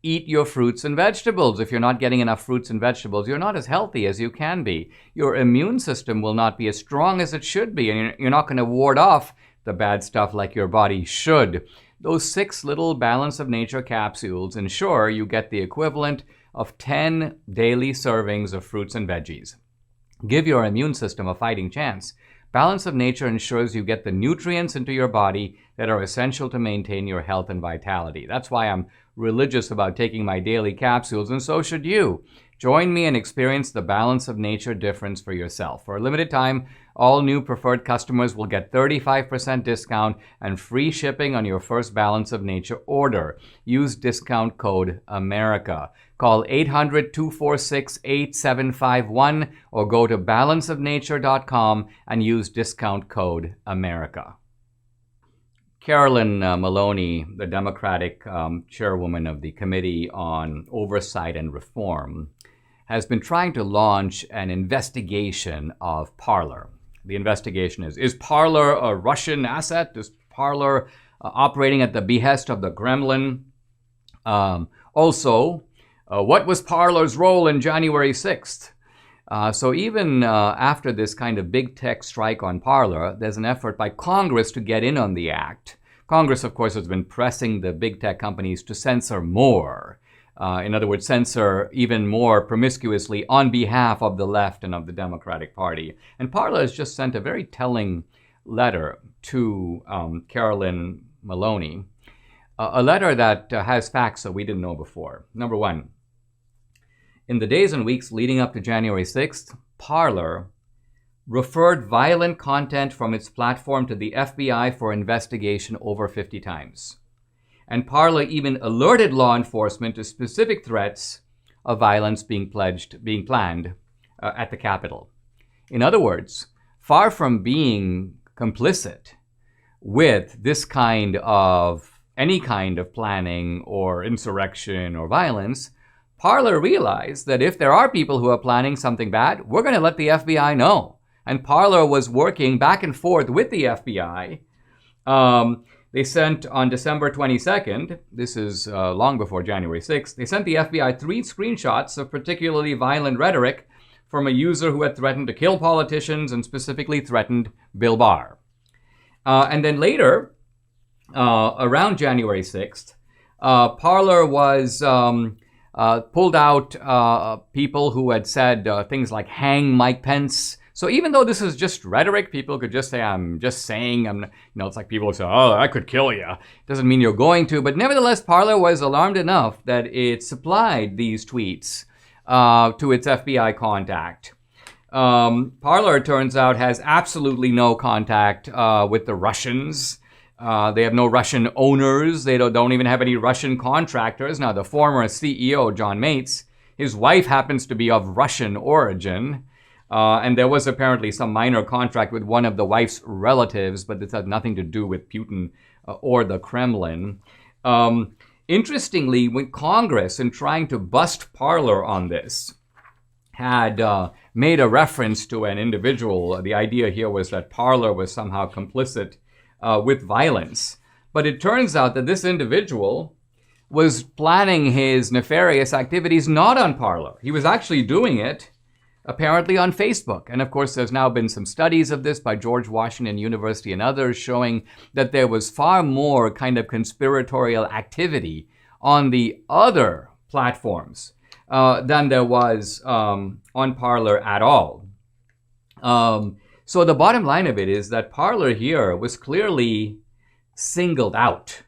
eat your fruits and vegetables. If you're not getting enough fruits and vegetables, you're not as healthy as you can be. Your immune system will not be as strong as it should be, and you're not going to ward off the bad stuff like your body should. Those 6 little Balance of Nature capsules ensure you get the equivalent of 10 daily servings of fruits and veggies. Give your immune system a fighting chance. Balance of nature ensures you get the nutrients into your body that are essential to maintain your health and vitality. That's why I'm religious about taking my daily capsules, and so should you. Join me and experience the balance of nature difference for yourself. For a limited time, all new preferred customers will get 35% discount and free shipping on your first Balance of Nature order. Use discount code AMERICA. Call 800-246-8751 or go to balanceofnature.com and use discount code AMERICA. Carolyn Maloney, the Democratic chairwoman of the Committee on Oversight and Reform, has been trying to launch an investigation of Parler. The investigation is Parler a Russian asset? Is Parler operating at the behest of the Kremlin? Also, what was Parler's role in January 6th? So even after this kind of big tech strike on Parler, there's an effort by Congress to get in on the act. Congress, of course, has been pressing the big tech companies to censor more. In other words, censor even more promiscuously on behalf of the left and of the Democratic Party. And Parler has just sent a very telling letter to Carolyn Maloney, a letter that has facts that we didn't know before. Number one, in the days and weeks leading up to January 6th, Parler referred violent content from its platform to the FBI for investigation over 50 times. And Parler even alerted law enforcement to specific threats of violence being planned at the Capitol. In other words, far from being complicit with this kind of, any kind of planning or insurrection or violence, Parler realized that if there are people who are planning something bad, we're going to let the FBI know. And Parler was working back and forth with the FBI. They sent on December 22nd, this is long before January 6th, they sent the FBI 3 screenshots of particularly violent rhetoric from a user who had threatened to kill politicians and specifically threatened Bill Barr. And then later, around January 6th, Parler was pulled out people who had said things like hang Mike Pence. So even though this is just rhetoric, people could just say, I'm just saying, it's like people say, oh, I could kill you. Doesn't mean you're going to. But nevertheless, Parler was alarmed enough that it supplied these tweets to its FBI contact. Parler, it turns out, has absolutely no contact with the Russians. They have no Russian owners. They don't even have any Russian contractors. Now, the former CEO, John Mates, his wife happens to be of Russian origin. And there was apparently some minor contract with one of the wife's relatives, but this had nothing to do with Putin or the Kremlin. Interestingly, when Congress, in trying to bust Parler on this, had made a reference to an individual, the idea here was that Parler was somehow complicit with violence. But it turns out that this individual was planning his nefarious activities not on Parler. He was actually doing it apparently on Facebook. And of course, there's now been some studies of this by George Washington University and others showing that there was far more kind of conspiratorial activity on the other platforms than there was on Parler at all. So the bottom line of it is that Parler here was clearly singled out.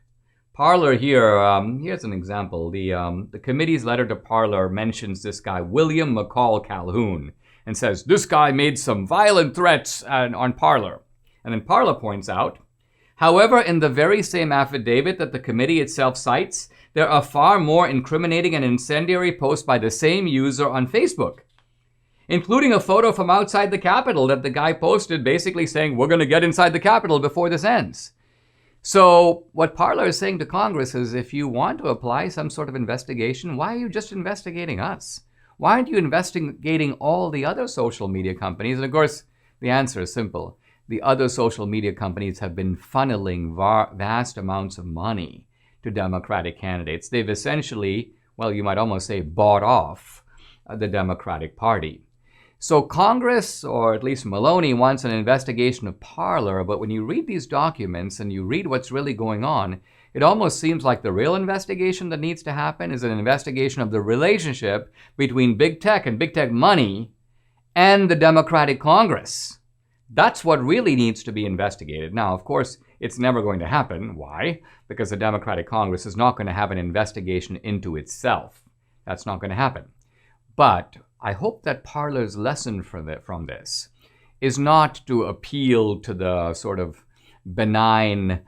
Parler here, here's an example. The committee's letter to Parler mentions this guy, William McCall Calhoun, and says, this guy made some violent threats on Parler. And then Parler points out, however, in the very same affidavit that the committee itself cites, there are far more incriminating and incendiary posts by the same user on Facebook, including a photo from outside the Capitol that the guy posted basically saying, we're going to get inside the Capitol before this ends. So what Parler is saying to Congress is, if you want to apply some sort of investigation, why are you just investigating us? Why aren't you investigating all the other social media companies? And of course, the answer is simple. The other social media companies have been funneling vast amounts of money to Democratic candidates. They've essentially, well, you might almost say, bought off the Democratic Party. So Congress, or at least Maloney, wants an investigation of Parler, but when you read these documents and you read what's really going on, It almost seems like the real investigation that needs to happen is an investigation of the relationship between big tech and big tech money and the Democratic Congress. That's what really needs to be investigated. Now, of course, it's never going to happen. Why? Because the Democratic Congress is not going to have an investigation into itself. That's not going to happen. But I hope that Parler's lesson from this is not to appeal to the sort of benign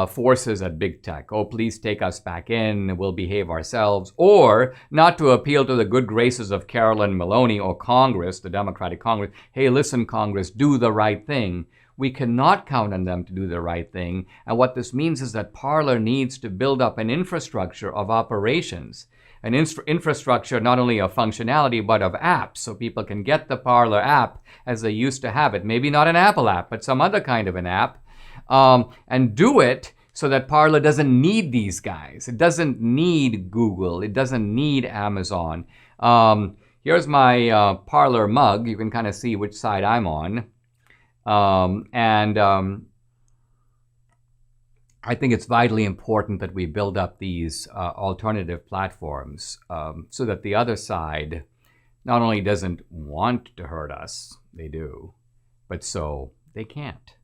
forces at big tech. Oh, please take us back in, we'll behave ourselves. Or not to appeal to the good graces of Carolyn Maloney or Congress, the Democratic Congress. Hey, listen, Congress, do the right thing. We cannot count on them to do the right thing. And what this means is that Parler needs to build up an infrastructure of operations, an infrastructure not only of functionality, but of apps, so people can get the Parler app as they used to have it. Maybe not an Apple app, but some other kind of an app. And do it so that Parler doesn't need these guys. It doesn't need Google. It doesn't need Amazon. Here's my Parler mug. You can kind of see which side I'm on. I think it's vitally important that we build up these alternative platforms so that the other side not only doesn't want to hurt us, they do, but so they can't.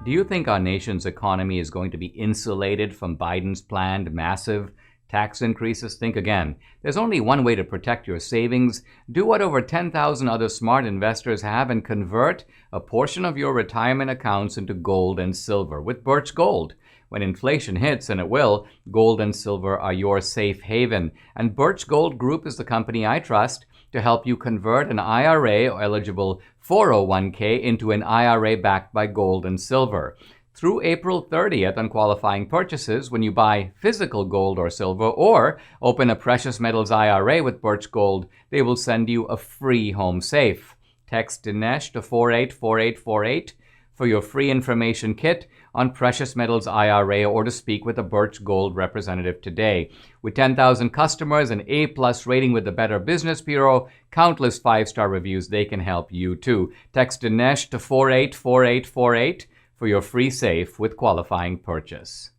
Do you think our nation's economy is going to be insulated from Biden's planned massive tax increases? Think again. There's only one way to protect your savings. Do what over 10,000 other smart investors have and convert a portion of your retirement accounts into gold and silver with Birch Gold. When inflation hits, and it will, gold and silver are your safe haven. And Birch Gold Group is the company I trust to help you convert an IRA or eligible 401k into an IRA backed by gold and silver. Through April 30th on qualifying purchases, when you buy physical gold or silver or open a precious metals IRA with Birch Gold, they will send you a free home safe. Text Dinesh to 484848 for your free information kit on precious metals IRA or to speak with a Birch Gold representative today. With 10,000 customers, an A+ rating with the Better Business Bureau, countless 5-star reviews, they can help you too. Text Dinesh to 484848 for your free safe with qualifying purchase.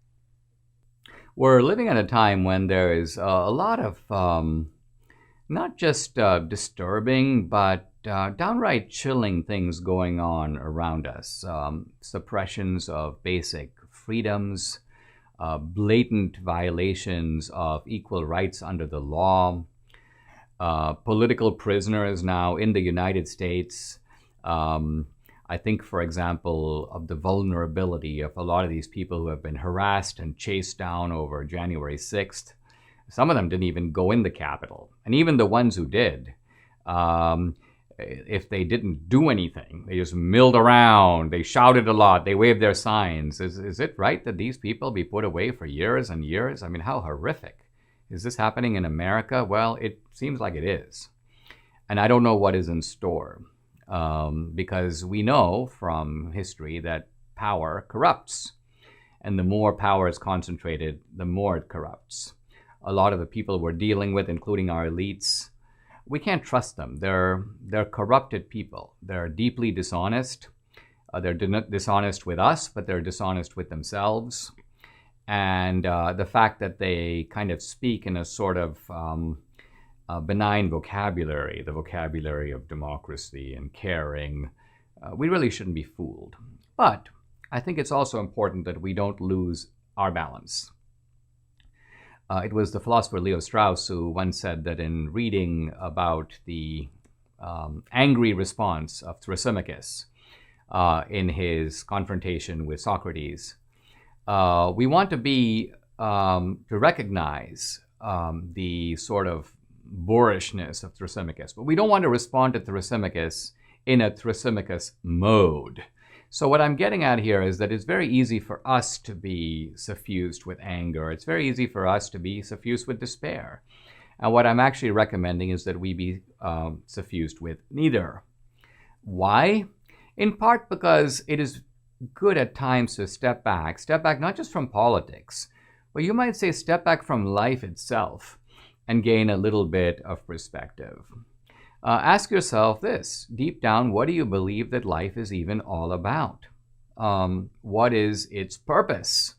We're living at a time when there is a lot of not just disturbing, but downright chilling things going on around us. Suppressions of basic freedoms, blatant violations of equal rights under the law, political prisoners now in the United States. I think, for example, of the vulnerability of a lot of these people who have been harassed and chased down over January 6th. Some of them didn't even go in the Capitol. And even the ones who did, if they didn't do anything, they just milled around, they shouted a lot, they waved their signs. Is it right that these people be put away for years and years? I mean, how horrific. Is this happening in America? Well, it seems like it is. And I don't know what is in store. Because we know from history that power corrupts. And the more power is concentrated, the more it corrupts. A lot of the people we're dealing with, including our elites, we can't trust them. They're corrupted people. They're deeply dishonest. They're dishonest with us, but they're dishonest with themselves. And the fact that they kind of speak in a sort of benign vocabulary, the vocabulary of democracy and caring, we really shouldn't be fooled. But I think it's also important that we don't lose our balance. It was the philosopher Leo Strauss who once said that in reading about the angry response of Thrasymachus in his confrontation with Socrates, we want to recognize the sort of boorishness of Thrasymachus, but we don't want to respond to Thrasymachus in a Thrasymachus mode. So what I'm getting at here is that it's very easy for us to be suffused with anger. It's very easy for us to be suffused with despair. And what I'm actually recommending is that we be suffused with neither. Why? In part because it is good at times to step back not just from politics, but you might say step back from life itself and gain a little bit of perspective. Ask yourself this, deep down, what do you believe that life is even all about? what is its purpose?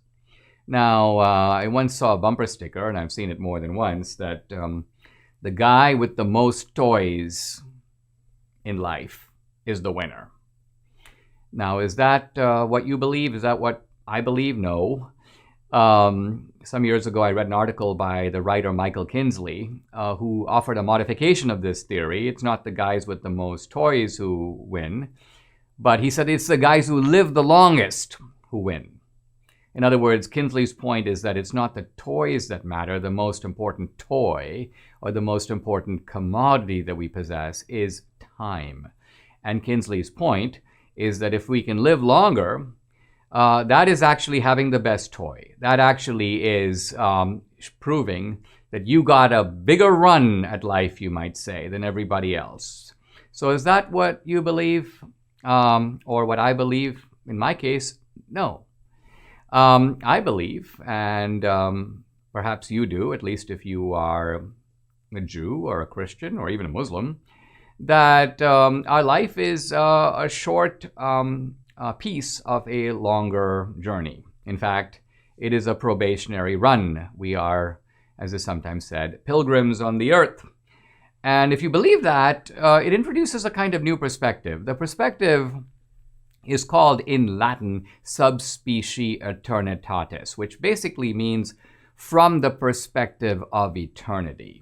Now, I once saw a bumper sticker, and I've seen it more than once, that the guy with the most toys in life is the winner. Now, is that what you believe? Is that what I believe? No. Some years ago, I read an article by the writer Michael Kinsley, who offered a modification of this theory. It's not the guys with the most toys who win, but he said it's the guys who live the longest who win. In other words, Kinsley's point is that it's not the toys that matter. The most important toy or the most important commodity that we possess is time. And Kinsley's point is that if we can live longer, that is actually having the best toy. That actually is proving that you got a bigger run at life, you might say, than everybody else. So is that what you believe or what I believe? In my case, no. I believe, and perhaps you do, at least if you are a Jew or a Christian or even a Muslim, that our life is a short piece of a longer journey. In fact, it is a probationary run. We are, as is sometimes said, pilgrims on the earth. And if you believe that, it introduces a kind of new perspective. The perspective is called in Latin sub specie aeternitatis, which basically means from the perspective of eternity.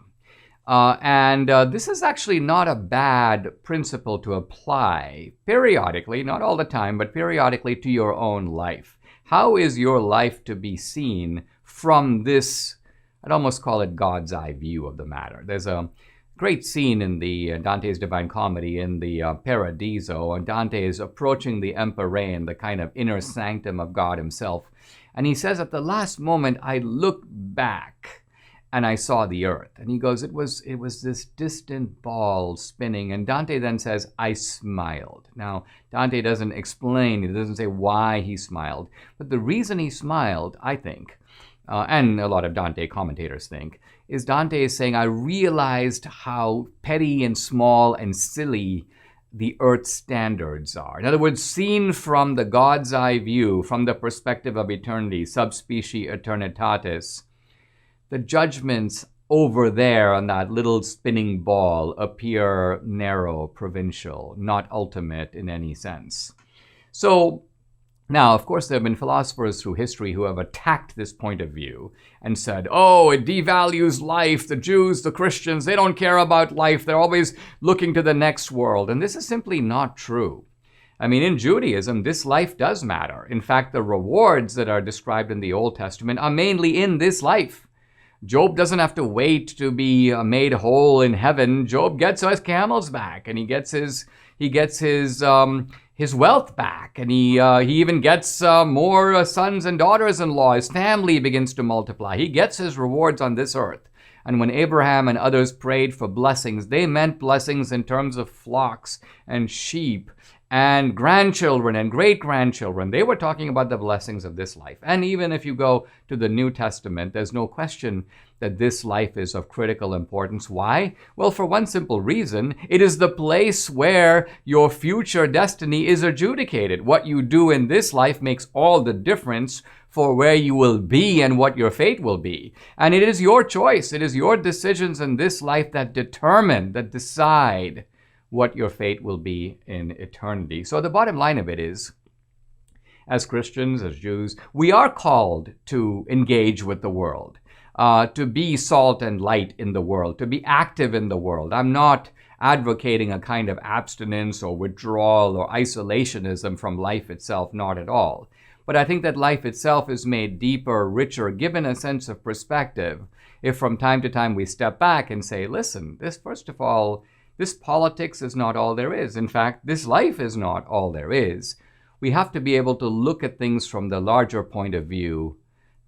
And this is actually not a bad principle to apply periodically, not all the time, but periodically to your own life. How is your life to be seen from this, I'd almost call it God's eye view of the matter? There's a great scene in the Dante's Divine Comedy in the Paradiso, and Dante is approaching the Empyrean, the kind of inner sanctum of God himself. And he says, at the last moment, I looked back and I saw the earth. And he goes, it was this distant ball spinning. And Dante then says, I smiled. Now, Dante doesn't explain, he doesn't say why he smiled. But the reason he smiled, I think, and a lot of Dante commentators think, is Dante is saying, I realized how petty and small and silly the earth's standards are. In other words, seen from the God's eye view, from the perspective of eternity, sub specie aeternitatis, the judgments over there on that little spinning ball appear narrow, provincial, not ultimate in any sense. So, now, of course, there have been philosophers through history who have attacked this point of view and said, oh, it devalues life. The Jews, the Christians, they don't care about life. They're always looking to the next world. And this is simply not true. I mean, in Judaism, this life does matter. In fact, the rewards that are described in the Old Testament are mainly in this life. Job doesn't have to wait to be made whole in heaven. Job gets his camels back, and he gets his wealth back, and he even gets more sons and daughters-in-law. His family begins to multiply. He gets his rewards on this earth. And when Abraham and others prayed for blessings, they meant blessings in terms of flocks and sheep and grandchildren and great-grandchildren. They were talking about the blessings of this life. And even if you go to the New Testament, there's no question that this life is of critical importance. Why? Well, for one simple reason, it is the place where your future destiny is adjudicated. What you do in this life makes all the difference for where you will be and what your fate will be. And it is your choice. It is your decisions in this life that decide what your fate will be in eternity. So the bottom line of it is, as Christians, as Jews, we are called to engage with the world, to be salt and light in the world, to be active in the world. I'm not advocating a kind of abstinence or withdrawal or isolationism from life itself, not at all. But I think that life itself is made deeper, richer, given a sense of perspective, if from time to time we step back and say, listen, first of all, this politics is not all there is. In fact, this life is not all there is. We have to be able to look at things from the larger point of view,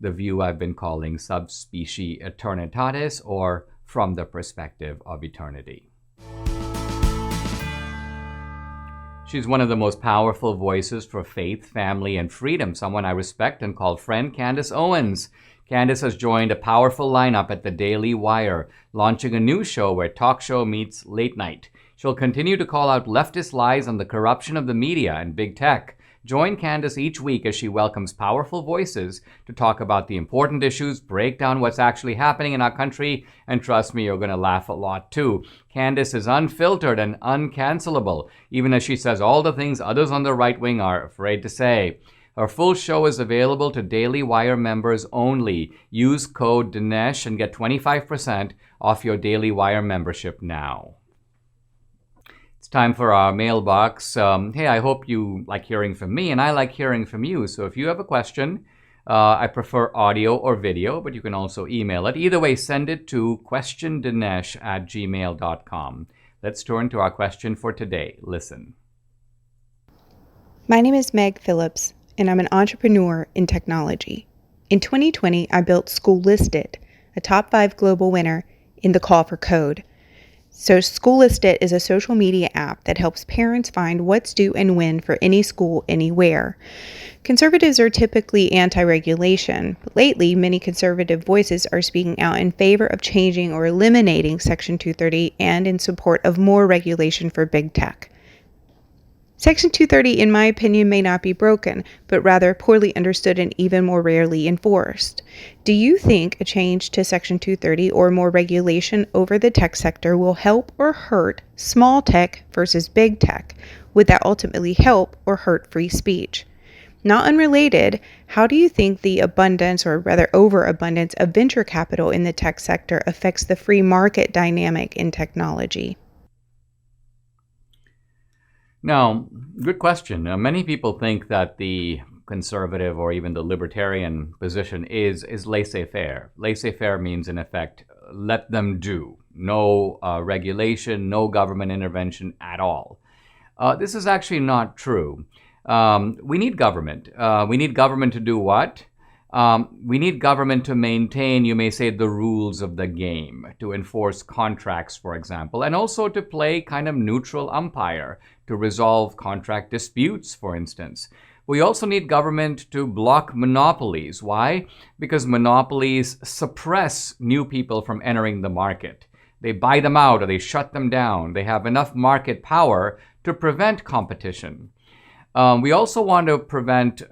the view I've been calling sub specie aeternitatis, or from the perspective of eternity. She's one of the most powerful voices for faith, family, and freedom, someone I respect and call friend, Candace Owens. Candace has joined a powerful lineup at the Daily Wire, launching a new show where talk show meets late night. She'll continue to call out leftist lies on the corruption of the media and big tech, Join Candace each week as she welcomes powerful voices to talk about the important issues, break down what's actually happening in our country, and trust me, you're going to laugh a lot too. Candace is unfiltered and uncancelable, even as she says all the things others on the right wing are afraid to say. Her full show is available to Daily Wire members only. Use code Dinesh and get 25% off your Daily Wire membership now. It's time for our mailbox. Hey, I hope you like hearing from me, and I like hearing from you. So if you have a question, I prefer audio or video, but you can also email it. Either way, send it to questiondinesh@gmail.com. Let's turn to our question for today. Listen. My name is Meg Phillips, and I'm an entrepreneur in technology. In 2020, I built School Listed, a top 5 global winner in the call for code. So School Listed is a social media app that helps parents find what's due and when for any school anywhere. Conservatives are typically anti-regulation, but lately many conservative voices are speaking out in favor of changing or eliminating Section 230 and in support of more regulation for big tech. Section 230, in my opinion, may not be broken, but rather poorly understood and even more rarely enforced. Do you think a change to Section 230 or more regulation over the tech sector will help or hurt small tech versus big tech? Would that ultimately help or hurt free speech? Not unrelated, how do you think the abundance, or rather overabundance, of venture capital in the tech sector affects the free market dynamic in technology? Now, good question. Many people think that the conservative or even the libertarian position is laissez-faire. Laissez-faire means, in effect, let them do. No regulation, no government intervention at all. This is actually not true. We need government. We need government to do what? We need government to maintain, you may say, the rules of the game, to enforce contracts, for example, and also to play kind of neutral umpire, to resolve contract disputes, for instance. We also need government to block monopolies. Why? Because monopolies suppress new people from entering the market. They buy them out or they shut them down. They have enough market power to prevent competition. We also want to prevent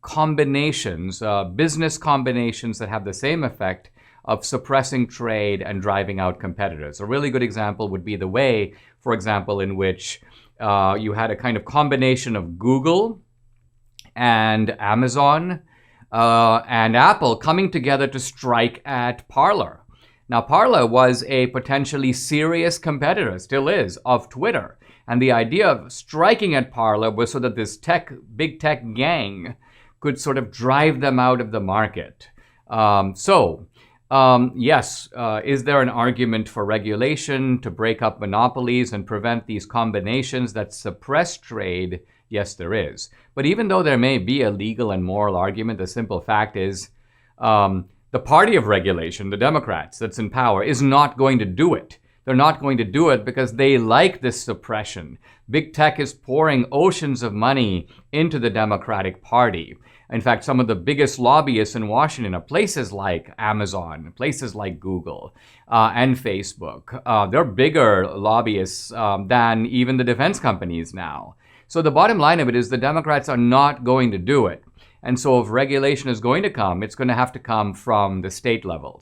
combinations, business combinations that have the same effect of suppressing trade and driving out competitors. A really good example would be the way, for example, in which you had a kind of combination of Google and Amazon and Apple coming together to strike at Parler. Now, Parler was a potentially serious competitor, still is, of Twitter. And the idea of striking at Parler was so that this big tech gang could sort of drive them out of the market. Yes, is there an argument for regulation to break up monopolies and prevent these combinations that suppress trade? Yes, there is. But even though there may be a legal and moral argument, the simple fact is the party of regulation, the Democrats that's in power, is not going to do it. They're not going to do it because they like this suppression. Big tech is pouring oceans of money into the Democratic Party. In fact, some of the biggest lobbyists in Washington are places like Amazon, places like Google, and Facebook. They're bigger lobbyists than even the defense companies now. So the bottom line of it is the Democrats are not going to do it. And so if regulation is going to come, it's going to have to come from the state level.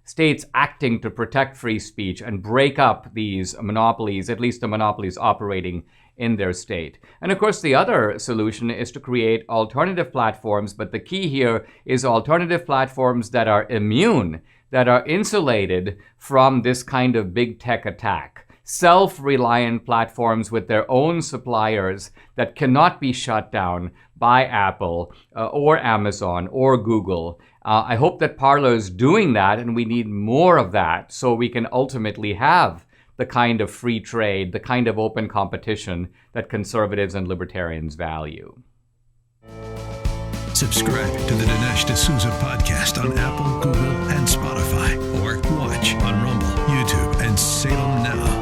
States acting to protect free speech and break up these monopolies, at least the monopolies operating in their state. And of course, the other solution is to create alternative platforms, but the key here is alternative platforms that are immune, that are insulated from this kind of big tech attack. Self-reliant platforms with their own suppliers that cannot be shut down by Apple or Amazon or Google. I hope that Parler is doing that, and we need more of that so we can ultimately have the kind of free trade, the kind of open competition that conservatives and libertarians value. Subscribe to the Dinesh D'Souza podcast on Apple, Google, and Spotify, or watch on Rumble, YouTube, and Salem Now.